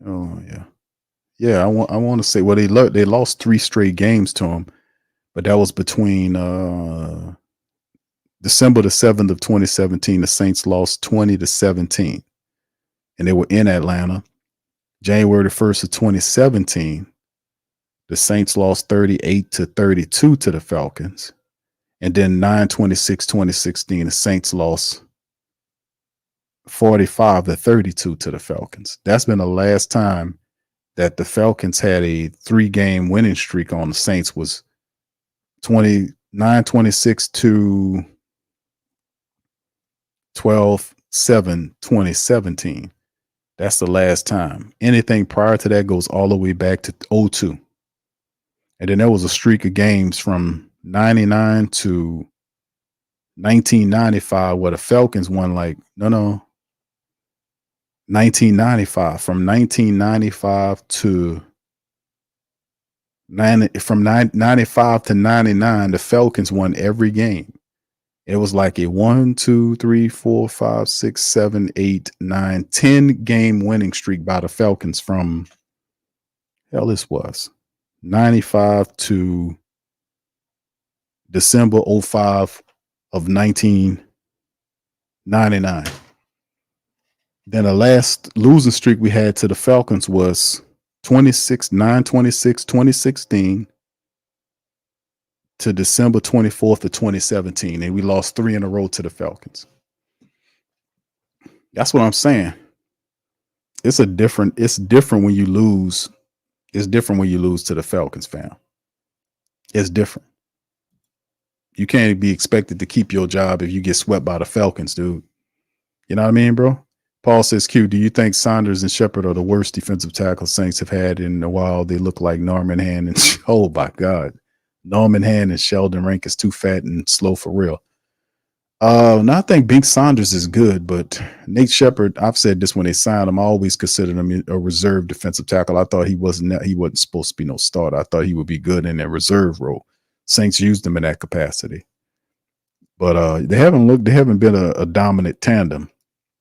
Oh yeah. Yeah, I want to say, well, they lost 3 straight games to them, but that was between December the 7th of 2017. The Saints lost 20-17, and they were in Atlanta. January the 1st of 2017, the Saints lost 38-32 to the Falcons, and then 9/26/2016, the Saints lost 45-32 to the Falcons. That's been the last time that the Falcons had a 3-game winning streak on the Saints. Was 9/26 to 12/7/2017. That's the last time. Anything prior to that goes all the way back to 2002. And then there was a streak of games from 99 to 1995 where the Falcons won 1995. From 1995 to 95 to 99, the Falcons won every game. It was like a 1, 2, 3, 4, 5, 6, 7, 8, 9, 10 game winning streak by the Falcons from this was 95 to December 05 of 1999. Then the last losing streak we had to the Falcons was 9/26/2016 to December 24th of 2017, and we lost 3 in a row to the Falcons. That's what I'm saying. It's different when you lose. It's different when you lose to the Falcons, fam. It's different. You can't be expected to keep your job if you get swept by the Falcons, dude. You know what I mean, bro? Paul says, Q, do you think Saunders and Shepard are the worst defensive tackle Saints have had in a while? They look like Norman Hand and oh my God. Norman Hand and Sheldon Rank is too fat and slow for real. No, I think Bink Saunders is good, but Nate Shepard, I've said this when they signed him, I always considered him a reserve defensive tackle. I thought he wasn't supposed to be no starter. I thought he would be good in that reserve role. Saints used him in that capacity. But they haven't been a dominant tandem.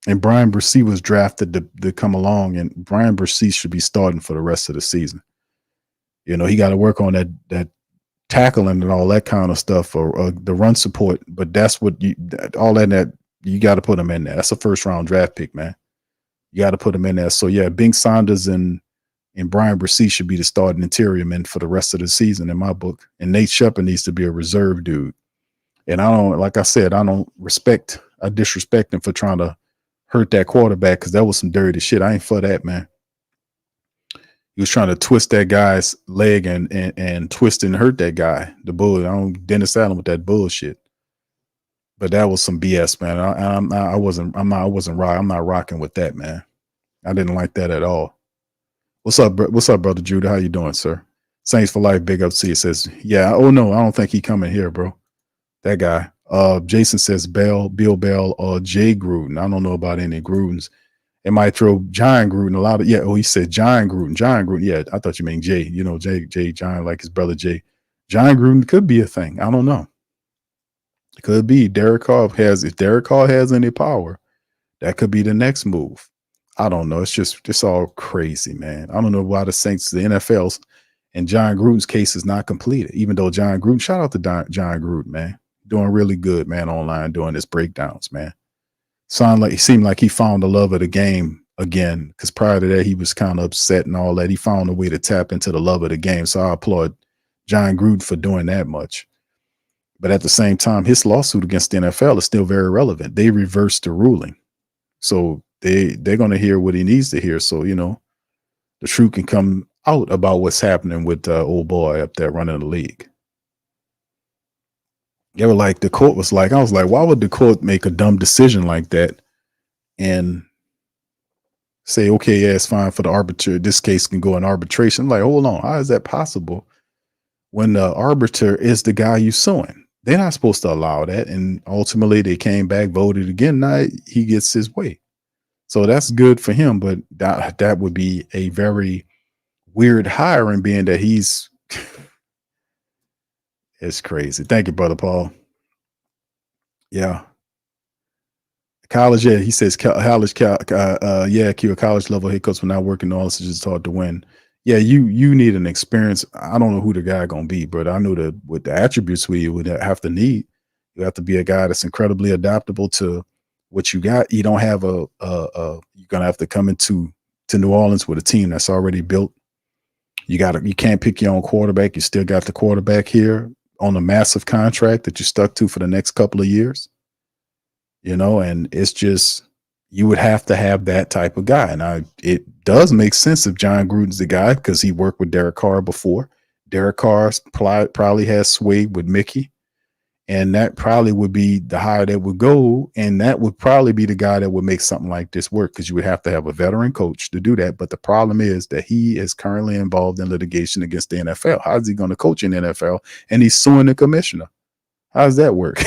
And Brian Bresee was drafted to come along, and Brian Bresee should be starting for the rest of the season. You know, he got to work on that tackling and all that kind of stuff, or the run support. But that's what you got to put him in there. That's a first round draft pick, man. You got to put him in there. So yeah, Bink Saunders and Brian Bresee should be the starting interior men for the rest of the season in my book. And Nate Shepard needs to be a reserve dude. And I disrespect him for trying to hurt that quarterback, because that was some dirty shit. I ain't for that, man. He was trying to twist that guy's leg and twist and hurt that guy. The bull. I don't Dennis Allen with that bullshit. But that was some BS, man. I wasn't right. I'm not rocking with that, man. I didn't like that at all. What's up, brother Judah? How you doing, sir? Saints for life. Big up to you. Says, yeah. Oh no, I don't think he coming here, bro. That guy. Jason says Bill Bell or Jay Gruden. I don't know about any Grudens. It might throw John Gruden a lot of, yeah. Oh, he said John Gruden. Yeah, I thought you meant Jay. You know, Jay John, like his brother Jay. John Gruden could be a thing. I don't know. It could be. If Derek Carr has any power, that could be the next move. I don't know. It's all crazy, man. I don't know why the Saints, the NFL's, and John Gruden's case is not completed. Even though John Gruden, shout out to John Gruden, man. Doing really good, man, online doing his breakdowns, man. He seemed like he found the love of the game again, because prior to that, he was kind of upset and all that. He found a way to tap into the love of the game. So I applaud John Gruden for doing that much. But at the same time, his lawsuit against the NFL is still very relevant. They reversed the ruling. So they're going to hear what he needs to hear. So, you know, the truth can come out about what's happening with old boy up there running the league. They were like, the court was like, I was like, why would the court make a dumb decision like that and say, okay, yeah, it's fine for the arbiter. This case can go in arbitration. I'm like, hold on, how is that possible when the arbiter is the guy you suing? They're not supposed to allow that. And ultimately, they came back, voted again. Now he gets his way. So that's good for him. But that would be a very weird hiring, being that he's it's crazy. Thank you, brother Paul. Yeah. College, yeah, he says college, a college level head coach when not working all this is just hard to win. Yeah, you need an experience. I don't know who the guy gonna be, but I know that with the attributes we would have to need, you have to be a guy that's incredibly adaptable to what you got. You don't have you're gonna have to come into New Orleans with a team that's already built. You can't pick your own quarterback. You still got the quarterback here on a massive contract that you're stuck to for the next couple of years. And it's just, you would have to have that type of guy. And it does make sense if John Gruden's the guy, because he worked with Derek Carr before. Derek Carr probably has sway with Mickey, and that probably would be the hire that would go. And that would probably be the guy that would make something like this work, because you would have to have a veteran coach to do that. But the problem is that he is currently involved in litigation against the NFL. How's he going to coach in the NFL? And he's suing the commissioner. How does that work?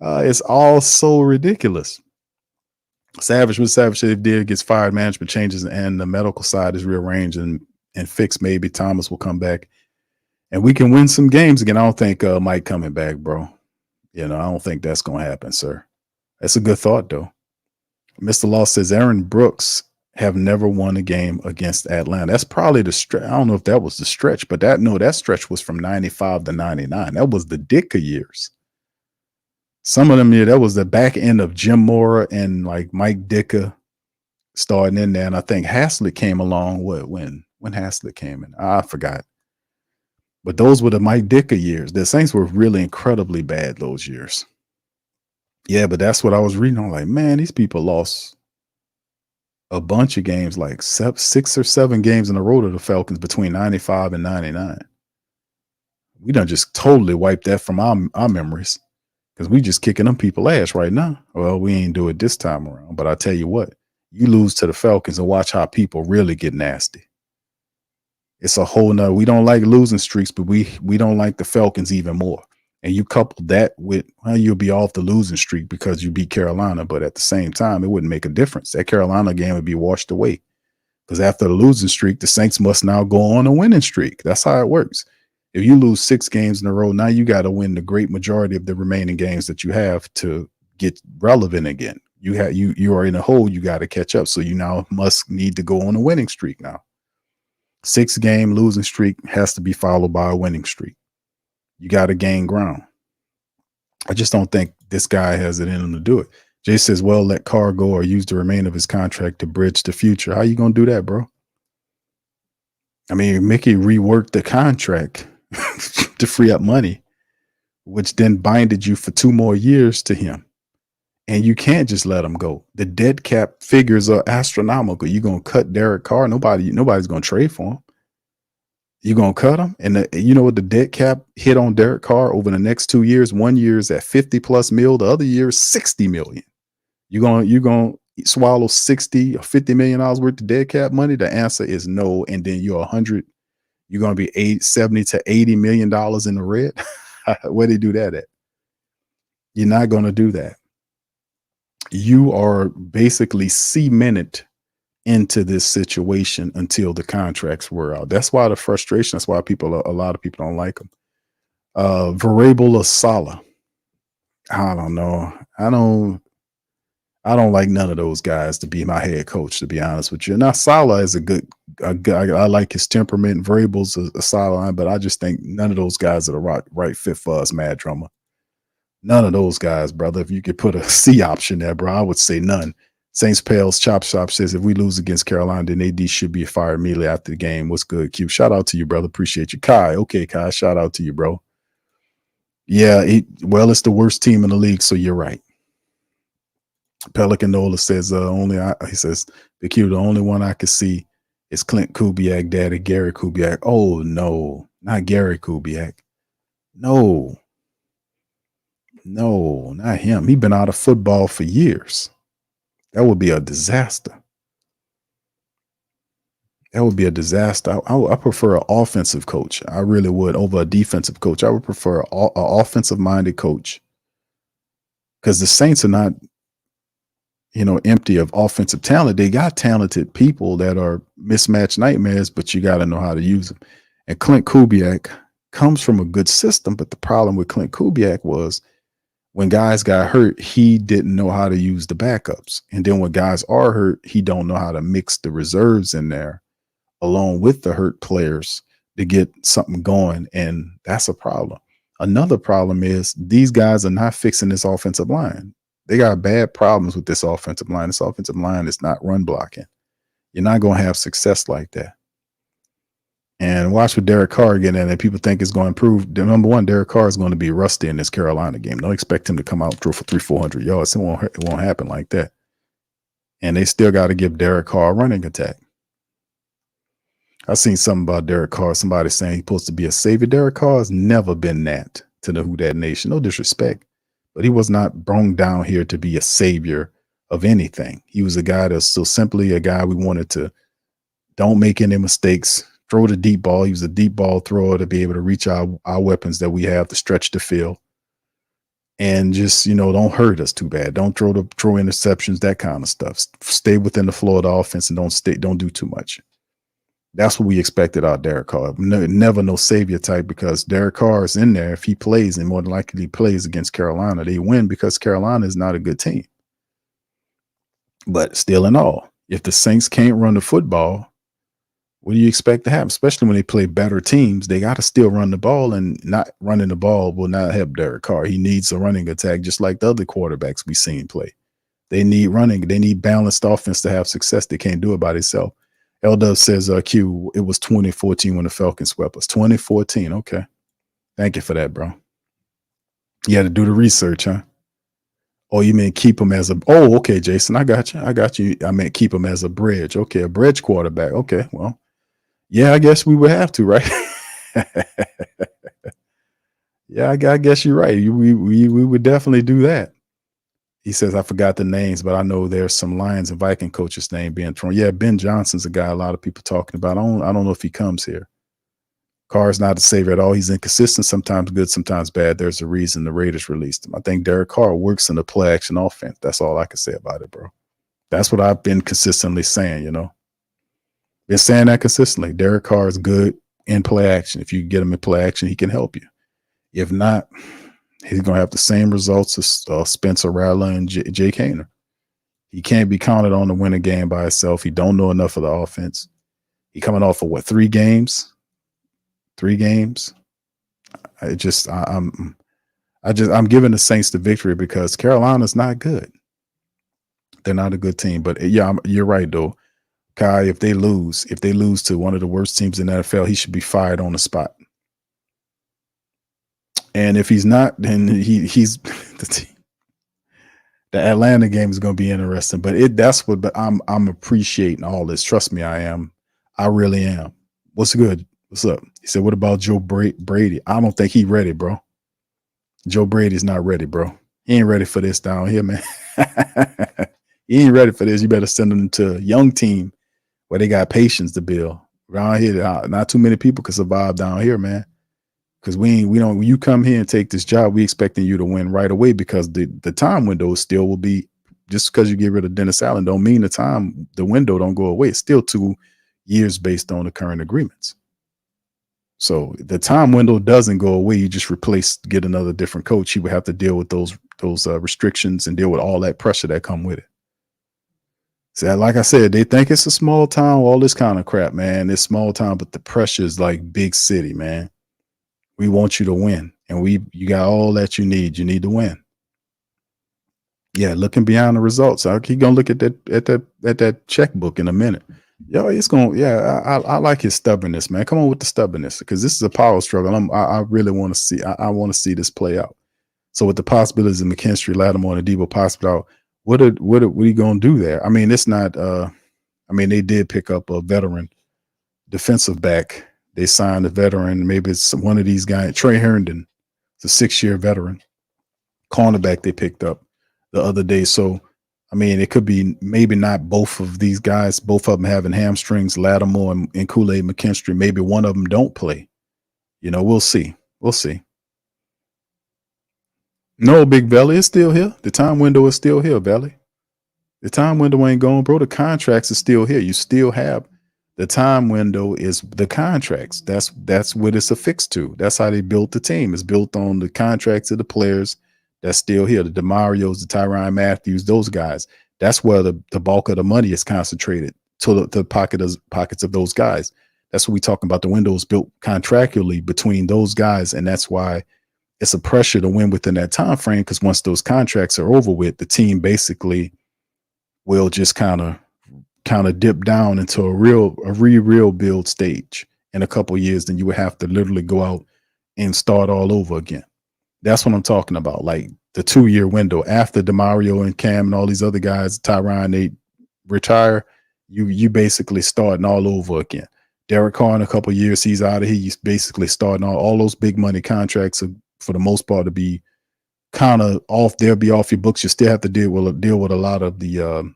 It's all so ridiculous. Savage if Deere gets fired, management changes, and the medical side is rearranged and fixed. Maybe Thomas will come back and we can win some games again. I don't think Mike coming back, bro. I don't think that's going to happen, sir. That's a good thought, though. Mr. Law says Aaron Brooks have never won a game against Atlanta. That's probably the stretch. I don't know if that was the stretch, but that stretch was from 95 to 99. That was the Ditka years. Some of them, that was the back end of Jim Mora and like Mike Ditka starting in there. And I think Haslett came along. When Haslett came in? I forgot. But those were the Mike Ditka years. The Saints were really incredibly bad those years. Yeah, but that's what I was reading. I'm like, man, these people lost a bunch of games, like 6 or 7 games in a row to the Falcons between 95 and 99. We done just totally wiped that from our memories, because we just kicking them people ass right now. Well, we ain't do it this time around, but I tell you what, you lose to the Falcons and watch how people really get nasty. It's a whole nother. We don't like losing streaks, but we don't like the Falcons even more. And you couple that with, well, you'll be off the losing streak because you beat Carolina, but at the same time, it wouldn't make a difference. That Carolina game would be washed away, because after the losing streak, the Saints must now go on a winning streak. That's how it works. If you lose 6 games in a row, now you got to win the great majority of the remaining games that you have to get relevant again. You are in a hole. You got to catch up. So you now need to go on a winning streak now. 6-game losing streak has to be followed by a winning streak. You got to gain ground. I just don't think this guy has it in him to do it. Jay says, well, let Carr go or use the remainder of his contract to bridge the future. How you going to do that, bro? I mean, Mickey reworked the contract to free up money, which then binded you for 2 more years to him. And you can't just let him go. The dead cap figures are astronomical. You're going to cut Derek Carr. Nobody's going to trade for him. You're going to cut him. And you know what the dead cap hit on Derek Carr over the next 2 years? 1 year is at 50+ mil. The other year is 60 million. You're going to swallow 60 or $50 million worth of dead cap money? The answer is no. And then you're going to be 70 to $80 million in the red. Where do you do that at? You're not going to do that. You are basically cemented into this situation until the contracts were out. That's why the frustration. That's why a lot of people don't like him. Variable Asala. I don't know. I don't like none of those guys to be my head coach, to be honest with you. Now, Salah is a good. I like his temperament. Variable's a solid, but I just think none of those guys are the right fit for us, Mad Drummer. None of those guys, brother. If you could put a C option there, bro, I would say none. Saints Pales Chop Shop says if we lose against Carolina, then AD should be fired immediately after the game. What's good, Q? Shout out to you, brother. Appreciate you. Kai. Okay, Kai. Shout out to you, bro. Yeah, it's the worst team in the league, so you're right. Pelican Nola says he says, Big Q, the only one I could see Is Clint Kubiak daddy Gary Kubiak? Oh no, not Gary Kubiak. No, not him. He's been out of football for years. That would be a disaster. That would be a disaster. I prefer an offensive coach. I really would over a defensive coach. I would prefer an offensive minded coach because the Saints are not, empty of offensive talent. They got talented people that are mismatched nightmares, but you got to know how to use them. And Clint Kubiak comes from a good system, but the problem with Clint Kubiak was when guys got hurt, he didn't know how to use the backups. And then when guys are hurt, he don't know how to mix the reserves in there along with the hurt players to get something going. And that's a problem. Another problem is these guys are not fixing this offensive line. They got bad problems with this offensive line. This offensive line is not run blocking. You're not going to have success like that. And watch with Derek Carr again, and people think it's going to improve. Number one, Derek Carr is going to be rusty in this Carolina game. Don't expect him to come out and throw for 300-400 yards. It won't happen like that. And they still got to give Derek Carr a running attack. I seen something about Derek Carr. Somebody saying he's supposed to be a savior. Derek Carr has never been that to the Who Dat Nation. No disrespect, but he was not brought down here to be a savior of anything. He was a guy that's still simply a guy we wanted to don't make any mistakes, throw the deep ball. He was a deep ball thrower to be able to reach our weapons that we have to stretch the field. And just, don't hurt us too bad. Don't throw interceptions, that kind of stuff. Stay within the flow of the offense and don't do too much. That's what we expected out of Derek Carr. Never no savior type, because Derek Carr is in there. If he plays, and more than likely he plays against Carolina, they win because Carolina is not a good team. But still in all, if the Saints can't run the football, what do you expect to happen? Especially when they play better teams, they got to still run the ball, and not running the ball will not help Derek Carr. He needs a running attack just like the other quarterbacks we've seen play. They need running. They need balanced offense to have success. They can't do it by themselves. L-Dub says, Q, it was 2014 when the Falcons swept us. 2014. Okay. Thank you for that, bro. You had to do the research, huh? Oh, you mean keep him as okay, Jason, I got you. I meant keep him as a bridge. Okay, a bridge quarterback. Okay, well, yeah, I guess we would have to, right? Yeah, I guess you're right. We would definitely do that. He says, I forgot the names, but I know there's some Lions and Viking coaches' name being thrown. Yeah, Ben Johnson's a guy a lot of people talking about. I don't know if he comes here. Carr's not a savior at all. He's inconsistent, sometimes good, sometimes bad. There's a reason the Raiders released him. I think Derek Carr works in the play action offense. That's all I can say about it, bro. That's what I've been consistently saying, Been saying that consistently. Derek Carr is good in play action. If you get him in play action, he can help you. If not, he's going to have the same results as Spencer Rattler and Jake Haener. He can't be counted on to win a game by himself. He don't know enough of the offense. He coming off of 3 games? 3 games. I'm giving the Saints the victory because Carolina's not good. They're not a good team. But yeah, you're right though, Kai. If they lose to one of the worst teams in the NFL, he should be fired on the spot. And if he's not, then he's the team. The Atlanta game is going to be interesting. But I'm appreciating all this. Trust me, I am. I really am. What's good? What's up? He said, what about Joe Brady? I don't think he's ready, bro. Joe Brady's not ready, bro. He ain't ready for this down here, man. He ain't ready for this. You better send him to a young team where they got patience to build. Around here, not too many people can survive down here, man. Because we don't. When you come here and take this job, we expecting you to win right away because the time window still will be. Just because you get rid of Dennis Allen don't mean the window don't go away. It's still 2 years based on the current agreements. So the time window doesn't go away. You just get another different coach. He would have to deal with those restrictions and deal with all that pressure that come with it. So like I said, they think it's a small town, all this kind of crap, man. It's small town, but the pressure is like big city, man. We want you to win, and you got all that you need. You need to win. Yeah, looking beyond the results. I keep gonna look at that checkbook in a minute. Yo, it's gonna. Yeah, I like his stubbornness, man. Come on with the stubbornnness, because this is a power struggle. I really want to see. I want to see this play out. So with the possibilities of McKinstry, Lattimore, and Debo possibly out, what are you gonna do there? I mean, it's not. I mean, they did pick up a veteran defensive back. They signed a veteran. Maybe it's one of these guys. Trey Herndon, it's a 6-year veteran cornerback they picked up the other day. So, I mean, it could be maybe not both of these guys, both of them having hamstrings, Lattimore and Kool-Aid McKinstry. Maybe one of them don't play. You know, we'll see. We'll see. No, Big Belly is still here. The time window is still here, Belly. The time window ain't gone, bro. The contracts are still here. You still have the time window is the contracts. That's what it's affixed to. That's how they built the team. It's built on the contracts of the players that's still here. The DeMarios, the Tyrann Matthews, those guys. That's where the bulk of the money is concentrated to the pockets of those guys. That's what we talking about. The window is built contractually between those guys, and that's why it's a pressure to win within that time frame. Because once those contracts are over with, the team basically will just kind of dip down into a real build stage in a couple of years. Then you would have to literally go out and start all over again. That's what I'm talking about. Like the 2-year window after DeMario and Cam and all these other guys, Tyrann, they retire. You basically starting all over again. Derek Carr in a couple of years, he's out of here. He's basically starting all those big money contracts are, for the most part, to be kind of off. They'll be off your books. You still have to deal with a lot of the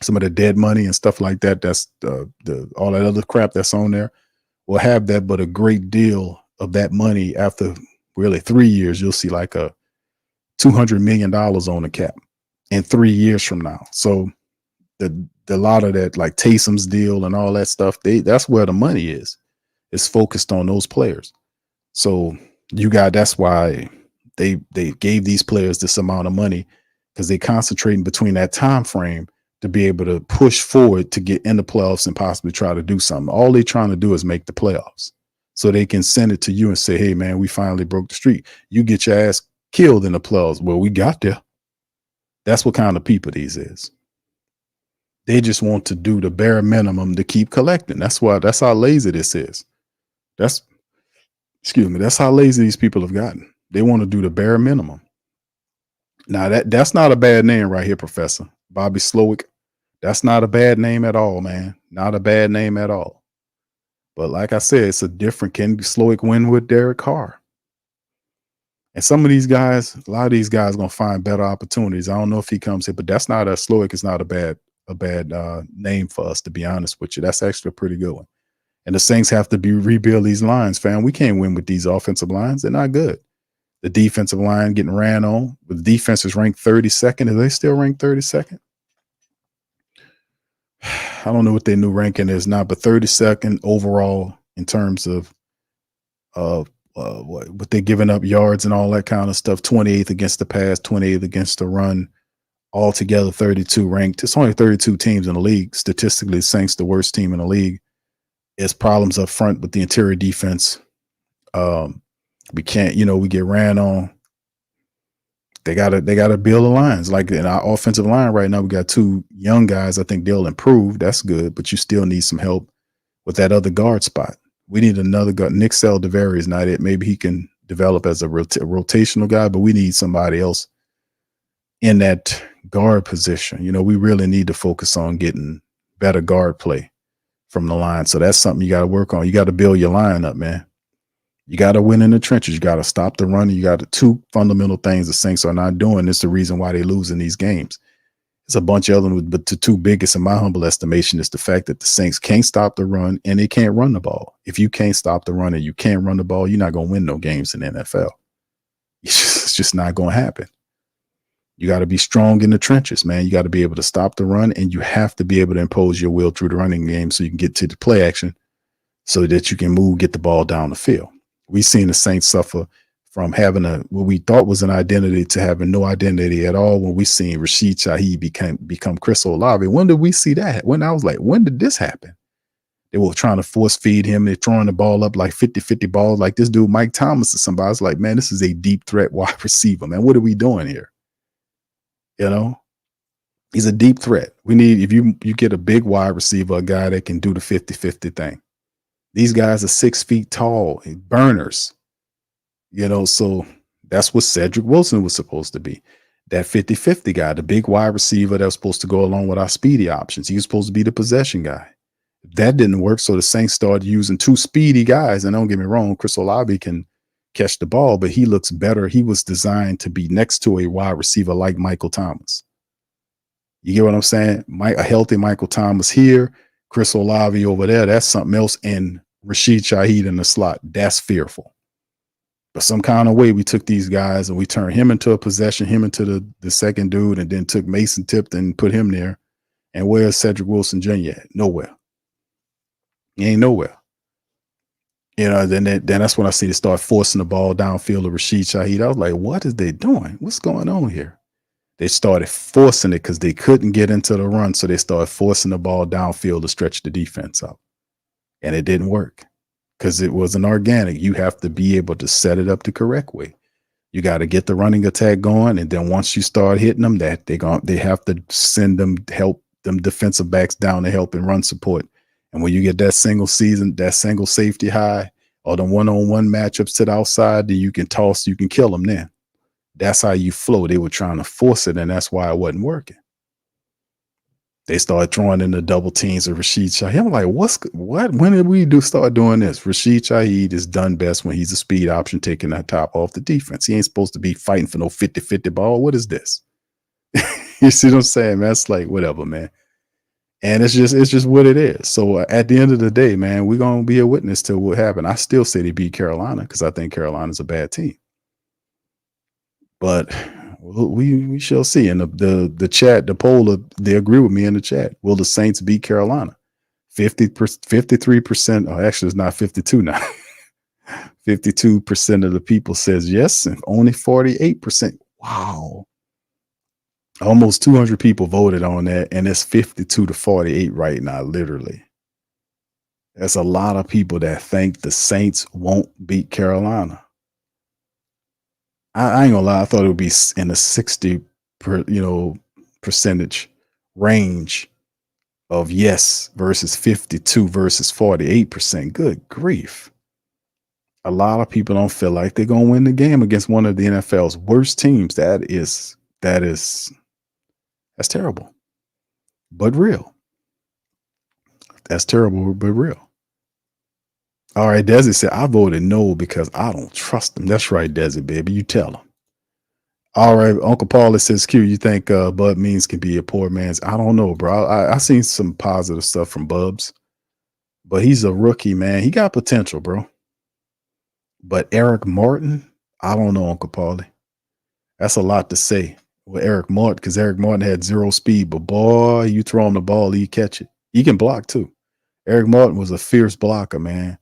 some of the dead money and stuff like that. That's all that other crap that's on there. We'll have that, but a great deal of that money after really 3 years, you'll see like a $200 million on the cap in 3 years from now. So the lot of that, like Taysom's deal and all that stuff, that's where the money is. It's focused on those players. So that's why they gave these players this amount of money, because they concentrating between that time frame to be able to push forward to get in the playoffs and possibly try to do something. All they're trying to do is make the playoffs so they can send it to you and say, hey, man, we finally broke the streak. You get your ass killed in the playoffs. Well, we got there. That's what kind of people these is. They just want to do the bare minimum to keep collecting. That's how lazy this is. That's how lazy these people have gotten. They want to do the bare minimum. Now that's not a bad name right here, Professor Bobby Slowick. That's not a bad name at all, man. Not a bad name at all. But like I said, it's a different. Can Slowick win with Derek Carr? And some of these guys, a lot of these guys, are gonna find better opportunities. I don't know if he comes here, but that's not a Slowick is not a bad name for us, to be honest with you. That's actually a pretty good one. And the Saints have to rebuild these lines, fam. We can't win with these offensive lines. They're not good. The defensive line getting ran on. The defense is ranked 32nd. Are they still ranked 32nd? I don't know what their new ranking is now, but 32nd overall in terms of what they're giving up yards and all that kind of stuff. 28th against the pass, 28th against the run. Altogether 32 ranked. It's only 32 teams in the league. Statistically, the Saints the worst team in the league. It's problems up front with the interior defense. We can't, we get ran on. They gotta build the lines. Like in our offensive line right now, we got 2 young guys. I think they'll improve. That's good, but you still need some help with that other guard spot. We need another guard. Nick Saldiveri is not it. Maybe he can develop as a rotational guy, but we need somebody else in that guard position. We really need to focus on getting better guard play from the line. So that's something you got to work on. You got to build your line up, man. You got to win in the trenches. You got to stop the run. You got 2 fundamental things the Saints are not doing. It's the reason why they lose in these games. It's a bunch of other ones, but the 2 biggest, in my humble estimation, is the fact that the Saints can't stop the run and they can't run the ball. If you can't stop the run and you can't run the ball, you're not going to win no games in the NFL. It's just not going to happen. You got to be strong in the trenches, man. You got to be able to stop the run, and you have to be able to impose your will through the running game so you can get to the play action so that you can get the ball down the field. We've seen the Saints suffer from having what we thought was an identity to having no identity at all when we seen Rashid Shaheed become Chris Olave. When did we see that? When I was like, when did this happen? They were trying to force feed him. They're throwing the ball up like 50-50 balls like this dude, Mike Thomas or somebody. I was like, man, this is a deep threat wide receiver, man. What are we doing here? He's a deep threat. We need, if you get a big wide receiver, a guy that can do the 50-50 thing. These guys are 6 feet tall, burners, so that's what Cedric Wilson was supposed to be. That 50-50 guy, the big wide receiver that was supposed to go along with our speedy options. He was supposed to be the possession guy. That didn't work. So the Saints started using two speedy guys. And don't get me wrong, Chris Olave can catch the ball, but he looks better. He was designed to be next to a wide receiver like Michael Thomas. You get what I'm saying? A healthy Michael Thomas here, Chris Olave over there. That's something else. And Rashid Shaheed in the slot. That's fearful. But some kind of way we took these guys and we turned him into a possession, him into the second dude, and then took Mason Tipton and put him there. And where's Cedric Wilson Jr. at? Nowhere. He ain't nowhere. You know, then that's when I see they start forcing the ball downfield to Rashid Shaheed. I was like, what is they doing? What's going on here? They started forcing it because they couldn't get into the run. So they started forcing the ball downfield to stretch the defense out. And it didn't work because it wasn't organic. You have to be able to set it up the correct way. You got to get the running attack going. And then once you start hitting them, they have to send them, help them defensive backs down to help and run support. And when you get that single safety high or the one-on-one matchups to the outside, then you can kill them then. That's how you flow. They were trying to force it, and that's why it wasn't working. They started throwing in the double teams of Rashid Shaheed. I'm like, what? When did we start doing this? Rashid Shaheed is done best when he's a speed option taking that top off the defense. He ain't supposed to be fighting for no 50-50 ball. What is this? You see what I'm saying? That's like, whatever, man. And it's just what it is. So at the end of the day, man, we're going to be a witness to what happened. I still say they beat Carolina because I think Carolina's a bad team. But we shall see. And the chat, the poll, they agree with me in the chat. Will the Saints beat Carolina? 53%. Oh, actually, it's not 52 now. 52% of the people says yes, and only 48%. Wow. Almost 200 people voted on that, and it's 52-48 right now, literally. There's a lot of people that think the Saints won't beat Carolina. I ain't gonna lie, I thought it would be in the 60 percentage range of yes versus 52 versus 48%. Good grief. A lot of people don't feel like they're gonna win the game against one of the NFL's worst teams. That's terrible, but real. That's terrible, but real. All right, Desi said, I voted no because I don't trust them. That's right, Desi, baby. You tell them. All right, Uncle Paul says, Q, you think Bud Means can be a poor man's? I don't know, bro. I seen some positive stuff from Bubs, but he's a rookie, man. He got potential, bro. But Eric Martin, I don't know, Uncle Paulie. That's a lot to say with Eric Martin because Eric Martin had zero speed, but boy, you throw him the ball, he catch it. He can block too. Eric Martin was a fierce blocker, man.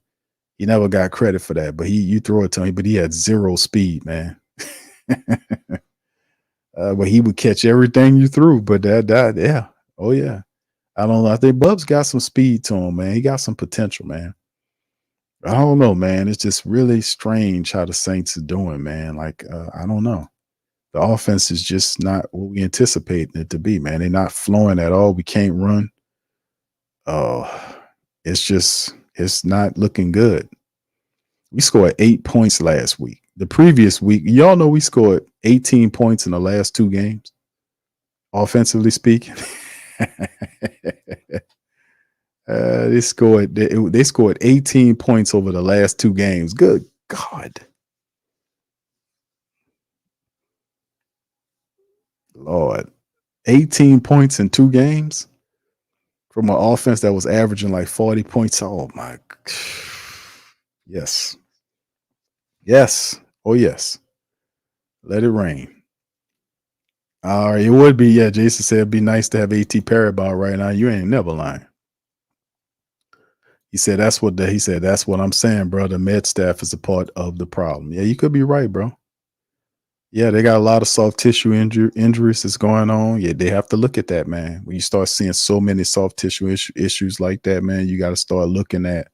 He never got credit for that, but you throw it to him, but he had zero speed, man. But he would catch everything you threw. But yeah. Oh, yeah. I don't know. I think Bubs got some speed to him, man. He got some potential, man. I don't know, man. It's just really strange how the Saints are doing, man. Like, I don't know. The offense is just not what we anticipated it to be, man. They're not flowing at all. We can't run. It's not looking good. We scored 8 points last week. The previous week, y'all know we scored 18 points in the last 2 games, offensively speaking. They scored 18 points over the last 2 games. Good God. Lord. 18 points in 2 games from an offense that was averaging like 40 points. Oh, my. Yes. Yes. Oh, yes. Let it rain. All right. It would be, yeah, Jason said it'd be nice to have A.T. Parabot right now. You ain't never lying. He said, that's what I'm saying, bro. The med staff is a part of the problem. Yeah, you could be right, bro. Yeah, they got a lot of soft tissue injuries that's going on. Yeah, they have to look at that, man. When you start seeing so many soft tissue issues like that, man, you got to start looking at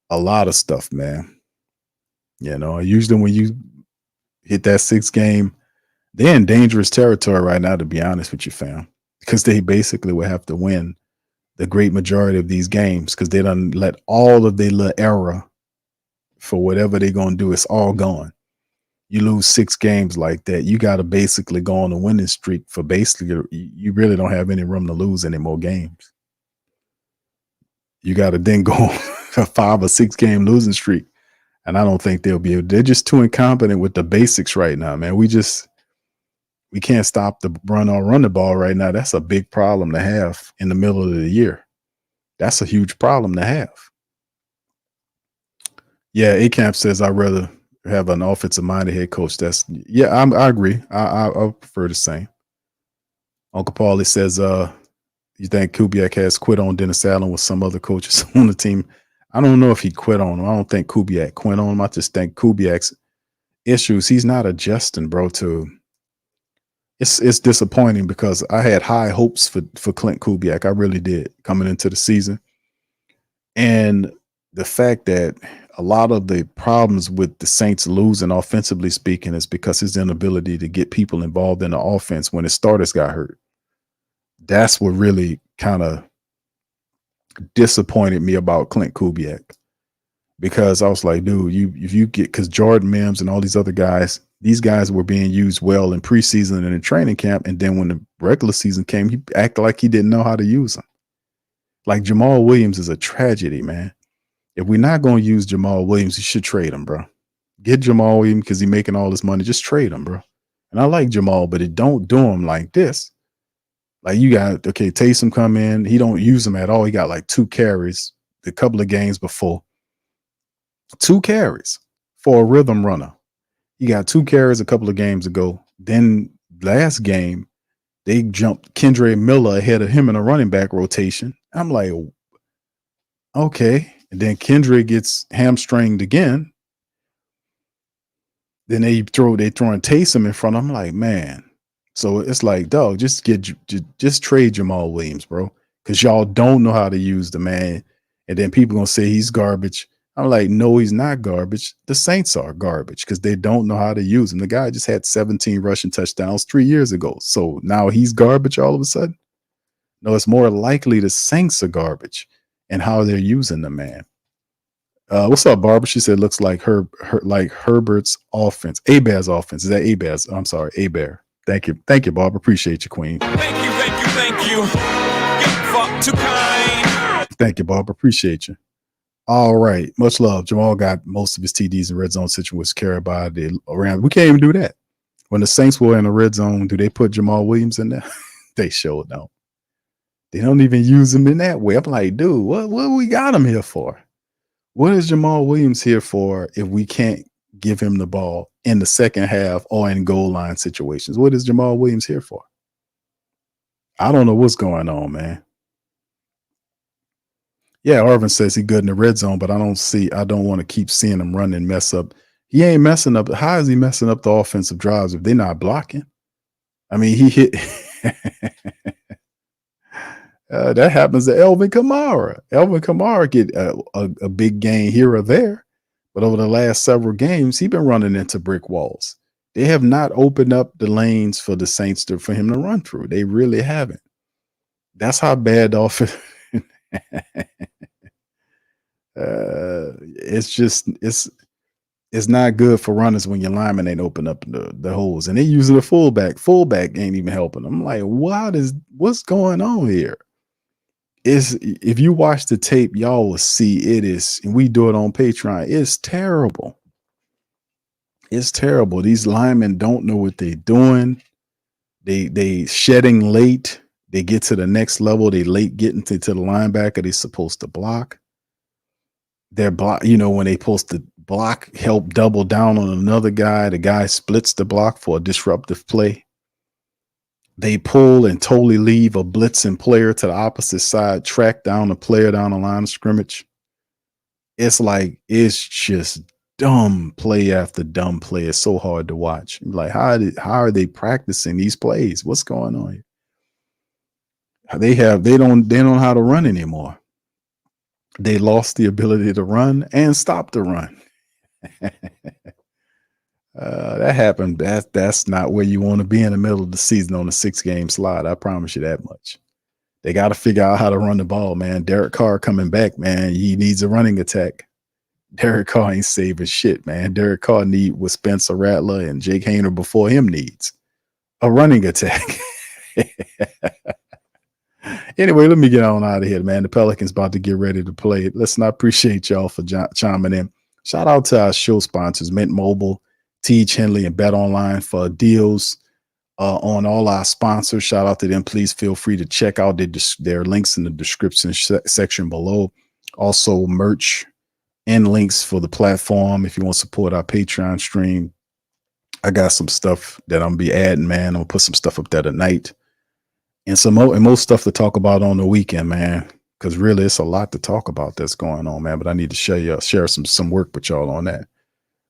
a lot of stuff, man. You know, usually when you hit that 6 game, they're in dangerous territory right now, to be honest with you, fam, because they basically will have to win the great majority of these games because they done let all of their little error for whatever they're going to do. It's all gone. You lose 6 games like that, you got to basically go on a winning streak for basically, you really don't have any room to lose any more games. You got to then go on a 5 or 6 game losing streak. And I don't think they'll be able. They're just too incompetent with the basics right now, man. We can't stop the run or run the ball right now. That's a big problem to have in the middle of the year. That's a huge problem to have. Yeah, A-Camp says I'd rather have an offensive-minded head coach. I agree. I prefer the same. Uncle Paulie says, you think Kubiak has quit on Dennis Allen with some other coaches on the team? I don't know if he quit on him. I don't think Kubiak quit on him. I just think Kubiak's issues, he's not adjusting, bro, to it's disappointing because I had high hopes for Clint Kubiak. I really did coming into the season. And the fact that a lot of the problems with the Saints losing, offensively speaking, is because his inability to get people involved in the offense when his starters got hurt. That's what really kind of disappointed me about Clint Kubiak, because I was like, dude, if you get, because Jordan Mims and all these other guys, these guys were being used well in preseason and in training camp, and then when the regular season came, he acted like he didn't know how to use them. Like Jamal Williams is a tragedy, man. If we're not going to use Jamal Williams, you should trade him, bro. Get Jamal Williams because he's making all this money. Just trade him, bro. And I like Jamal, but it don't do him like this. Like you got, okay, Taysom come in. He don't use him at all. He got like 2 carries a couple of games before. 2 carries for a rhythm runner. He got 2 carries a couple of games ago. Then last game, they jumped Kendre Miller ahead of him in a running back rotation. I'm like, okay. And then Kendre gets hamstringed again. Then they throwing Taysom in front of him. I'm like, man. So it's like, dog, just trade Jamal Williams, bro. Because y'all don't know how to use the man. And then people gonna say he's garbage. I'm like, no, he's not garbage. The Saints are garbage because they don't know how to use him. The guy just had 17 rushing touchdowns 3 years ago. So now he's garbage all of a sudden? No, it's more likely the Saints are garbage and how they're using the man. What's up, Barbara? She said, looks like like Herbert's offense. A-Bear's offense. Is that A-Bear's? I'm sorry, A-Bear. Thank you. Thank you, Barbara. Appreciate you, Queen. Thank you. Get fucked too kind. Thank you, Barbara. Appreciate you. All right. Much love. Jamal got most of his TDs in red zone situations carried by the around. We can't even do that. When the Saints were in the red zone, do they put Jamal Williams in there? They sure don't. They don't even use him in that way. I'm like, dude, what we got him here for? What is Jamal Williams here for if we can't give him the ball in the second half or in goal line situations? What is Jamal Williams here for? I don't know what's going on, man. Yeah, Irvin says he's good in the red zone, but I don't want to keep seeing him run and mess up. He ain't messing up. How is he messing up the offensive drives if they're not blocking? I mean, he hit. That happens to Elvin Kamara. Elvin Kamara get a big gain here or there, but over the last several games, he's been running into brick walls. They have not opened up the lanes for the Saints for him to run through. They really haven't. That's how bad the offense. It's not good for runners when your linemen ain't open up the holes, and they using the fullback. Fullback ain't even helping them. I'm like, what's going on here? If you watch the tape, y'all will see it is, and we do it on Patreon. It's terrible. It's terrible. These linemen don't know what they're doing. They shedding late. They get to the next level. They late getting to the linebacker they're supposed to block. They're block, when they supposed to block, help double down on another guy. The guy splits the block for a disruptive play. They pull and totally leave a blitzing player to the opposite side, track down a player down the line of scrimmage. It's just dumb play after dumb play. It's so hard to watch. Like, how are they practicing these plays? What's going on here? They don't know how to run anymore. They lost the ability to run and stop the run. That happened. That's not where you want to be in the middle of the season on a 6-game slide. I promise you that much. They got to figure out how to run the ball, man. Derek Carr coming back, man. He needs a running attack. Derek Carr ain't saving shit, man. Derek Carr need what Spencer Rattler and Jake Hayner before him needs. A running attack. Anyway, let me get on out of here, man. The Pelicans about to get ready to play. Listen, I appreciate y'all for chiming in. Shout out to our show sponsors, Mint Mobile, Teach Henley, and Bet Online for deals on all our sponsors. Shout out to them. Please feel free to check out their links in the description section below. Also, merch and links for the platform if you want to support our Patreon stream. I got some stuff that I'm going to be adding, man. I'm going to put some stuff up there tonight. And some more, and most stuff to talk about on the weekend, man. Because really, it's a lot to talk about that's going on, man. But I need to share some work with y'all on that.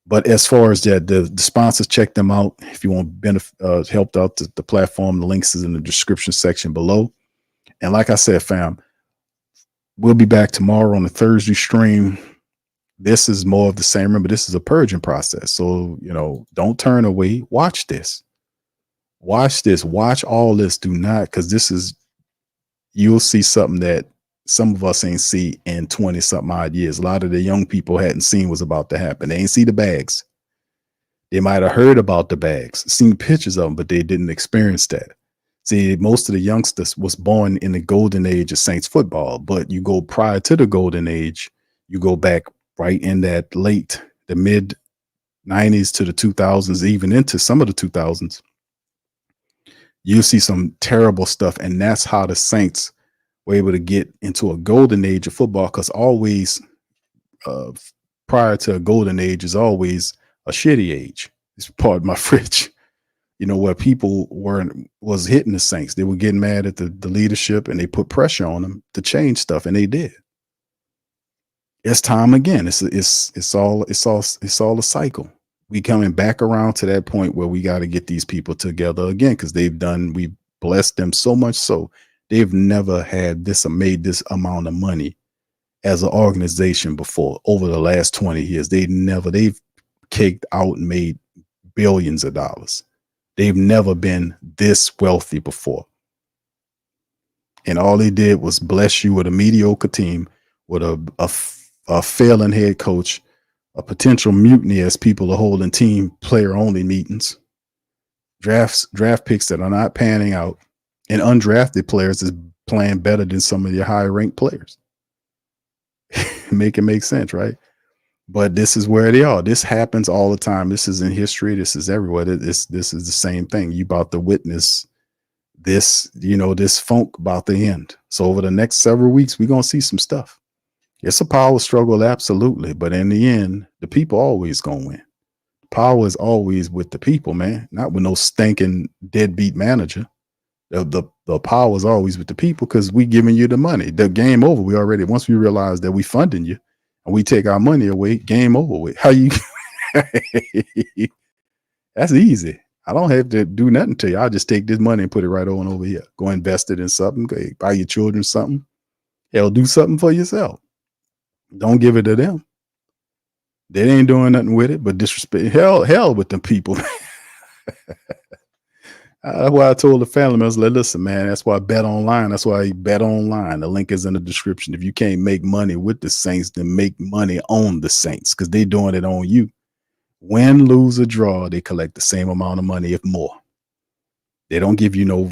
But as far as that, the sponsors, check them out. If you want helped out the platform, the links is in the description section below. And like I said, fam, we'll be back tomorrow on the Thursday stream. This is more of the same. Remember, this is a purging process. So, don't turn away. Watch this. Watch this. Watch all this. Do not, because you'll see something that some of us ain't see in 20 something odd years. A lot of the young people hadn't seen was about to happen. They ain't see the bags. They might have heard about the bags, seen pictures of them, but they didn't experience that. See, most of the youngsters was born in the golden age of Saints football, but you go prior to the golden age, you go back right in that the mid 90s to the 2000s, even into some of the 2000s. You see some terrible stuff, and that's how the Saints were able to get into a golden age of football, because always prior to a golden age is always a shitty age. It's part of my fridge, where people was hitting the Saints. They were getting mad at the leadership, and they put pressure on them to change stuff, and they did. It's time again. It's all a cycle. We coming back around to that point where we got to get these people together again, because we blessed them so much so they've never made this amount of money as an organization before. Over the last 20 years, they've caked out and made billions of dollars. They've never been this wealthy before. And all they did was bless you with a mediocre team, with a failing head coach, a potential mutiny as people are holding team player only meetings, draft picks that are not panning out, and undrafted players is playing better than some of your higher ranked players. Make it make sense, right? But this is where they are. This happens all the time. This is in history. This is everywhere. This is the same thing. You about to witness this, this funk about to end. So over the next several weeks, we're going to see some stuff. It's a power struggle, absolutely. But in the end, the people always going to win. Power is always with the people, man, not with no stinking deadbeat manager. The power is always with the people, because we giving you the money. The game over. Once we realize that we funding you and we take our money away, game over with. How you? That's easy. I don't have to do nothing to you. I'll just take this money and put it right on over here. Go invest it in something. Go buy your children something. Hell, do something for yourself. Don't give it to them. They ain't doing nothing with it but disrespect. Hell with them people. That's why I told the family members, listen, man, that's why I bet online. That's why I bet online. The link is in the description. If you can't make money with the Saints, then make money on the Saints, because they're doing it on you. Win, lose, or draw, they collect the same amount of money, if more. They don't give you no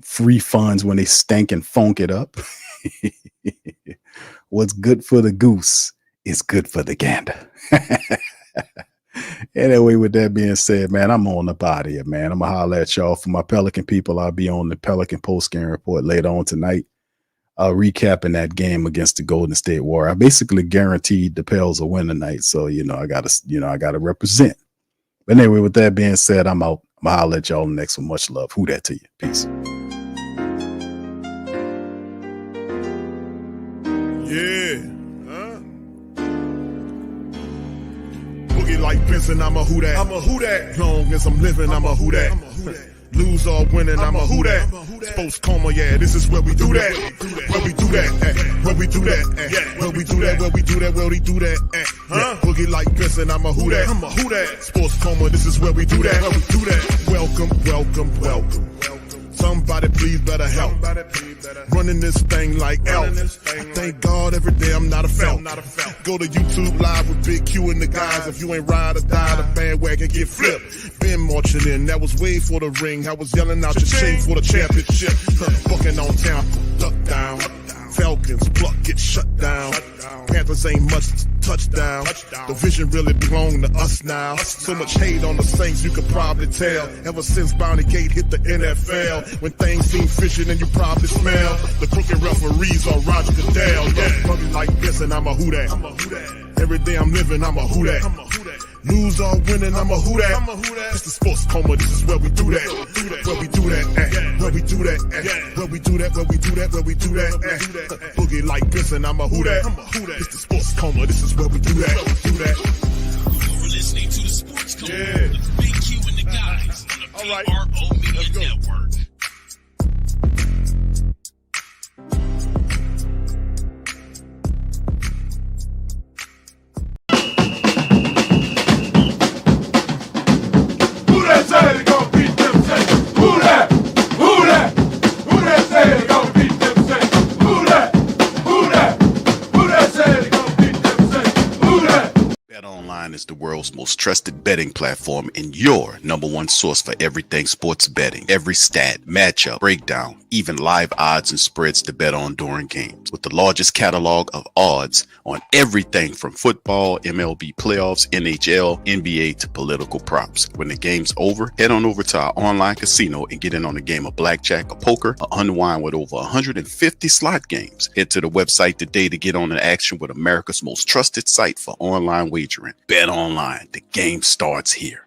free funds when they stink and funk it up. What's good for the goose is good for the gander. Anyway, with that being said, man, I'm on the body here, man. I'm going to holler at y'all. For my Pelican people, I'll be on the Pelican post-game report later on tonight, recapping that game against the Golden State Warriors. I basically guaranteed the Pels will win tonight, so I gotta represent. But anyway, with that being said, I'm out. I'm going to holler at y'all next one. Much love. Who that to you? Peace. Yeah, boogie like Benson, I'm a who that. I'm a who that. Long as I'm living, I'm a who that. Lose or winning, I'm a who that. Sports Coma, yeah, this is where we do that. Where we do that, where we do that, where we do that, where we do that, where we do that. Boogie like Benson, I'm a who that. I'm a who that. Sports Coma, this is where we do that. Where we do that. Welcome, welcome, welcome. Somebody please better help. Running this thing like Elf. I thank God every day I'm not a Falcon. Go to YouTube Live with Big Q and the guys. If you ain't ride or die, the bandwagon get flipped. Been marching in, that was way for the ring. I was yelling out your shade for the championship. Bucking on town, duck down. Falcons, pluck, get shut down. Panthers ain't much touchdown. The vision really belong to us now. So much hate on the Saints, you could probably tell. Ever since Bounty Gate hit the NFL, when things seem fishy and you probably smell the crooked referees or Roger Goodell. Yeah, probably like this and I'm a who that. Every day I'm living, I'm a who that. Lose or winning, I'm a who that. It's the sports coma, this is where we do that. Where we do that at. Where we do that at. Where we do that, where we do that, where we do that at. Boogie like Benson, I'm a who that. It's the sports coma, this is where we do that. You're listening to the Sports Coma with Big Q and the guys on the PRO Media Network. Is the world's most trusted betting platform and your number one source for everything sports betting. Every stat, matchup, breakdown, even live odds and spreads to bet on during games. With the largest catalog of odds on everything from football, MLB playoffs, NHL, NBA to political props. When the game's over, head on over to our online casino and get in on a game of blackjack or poker or unwind with over 150 slot games. Head to the website today to get on the action with America's most trusted site for online wagering. Bet online. The game starts here.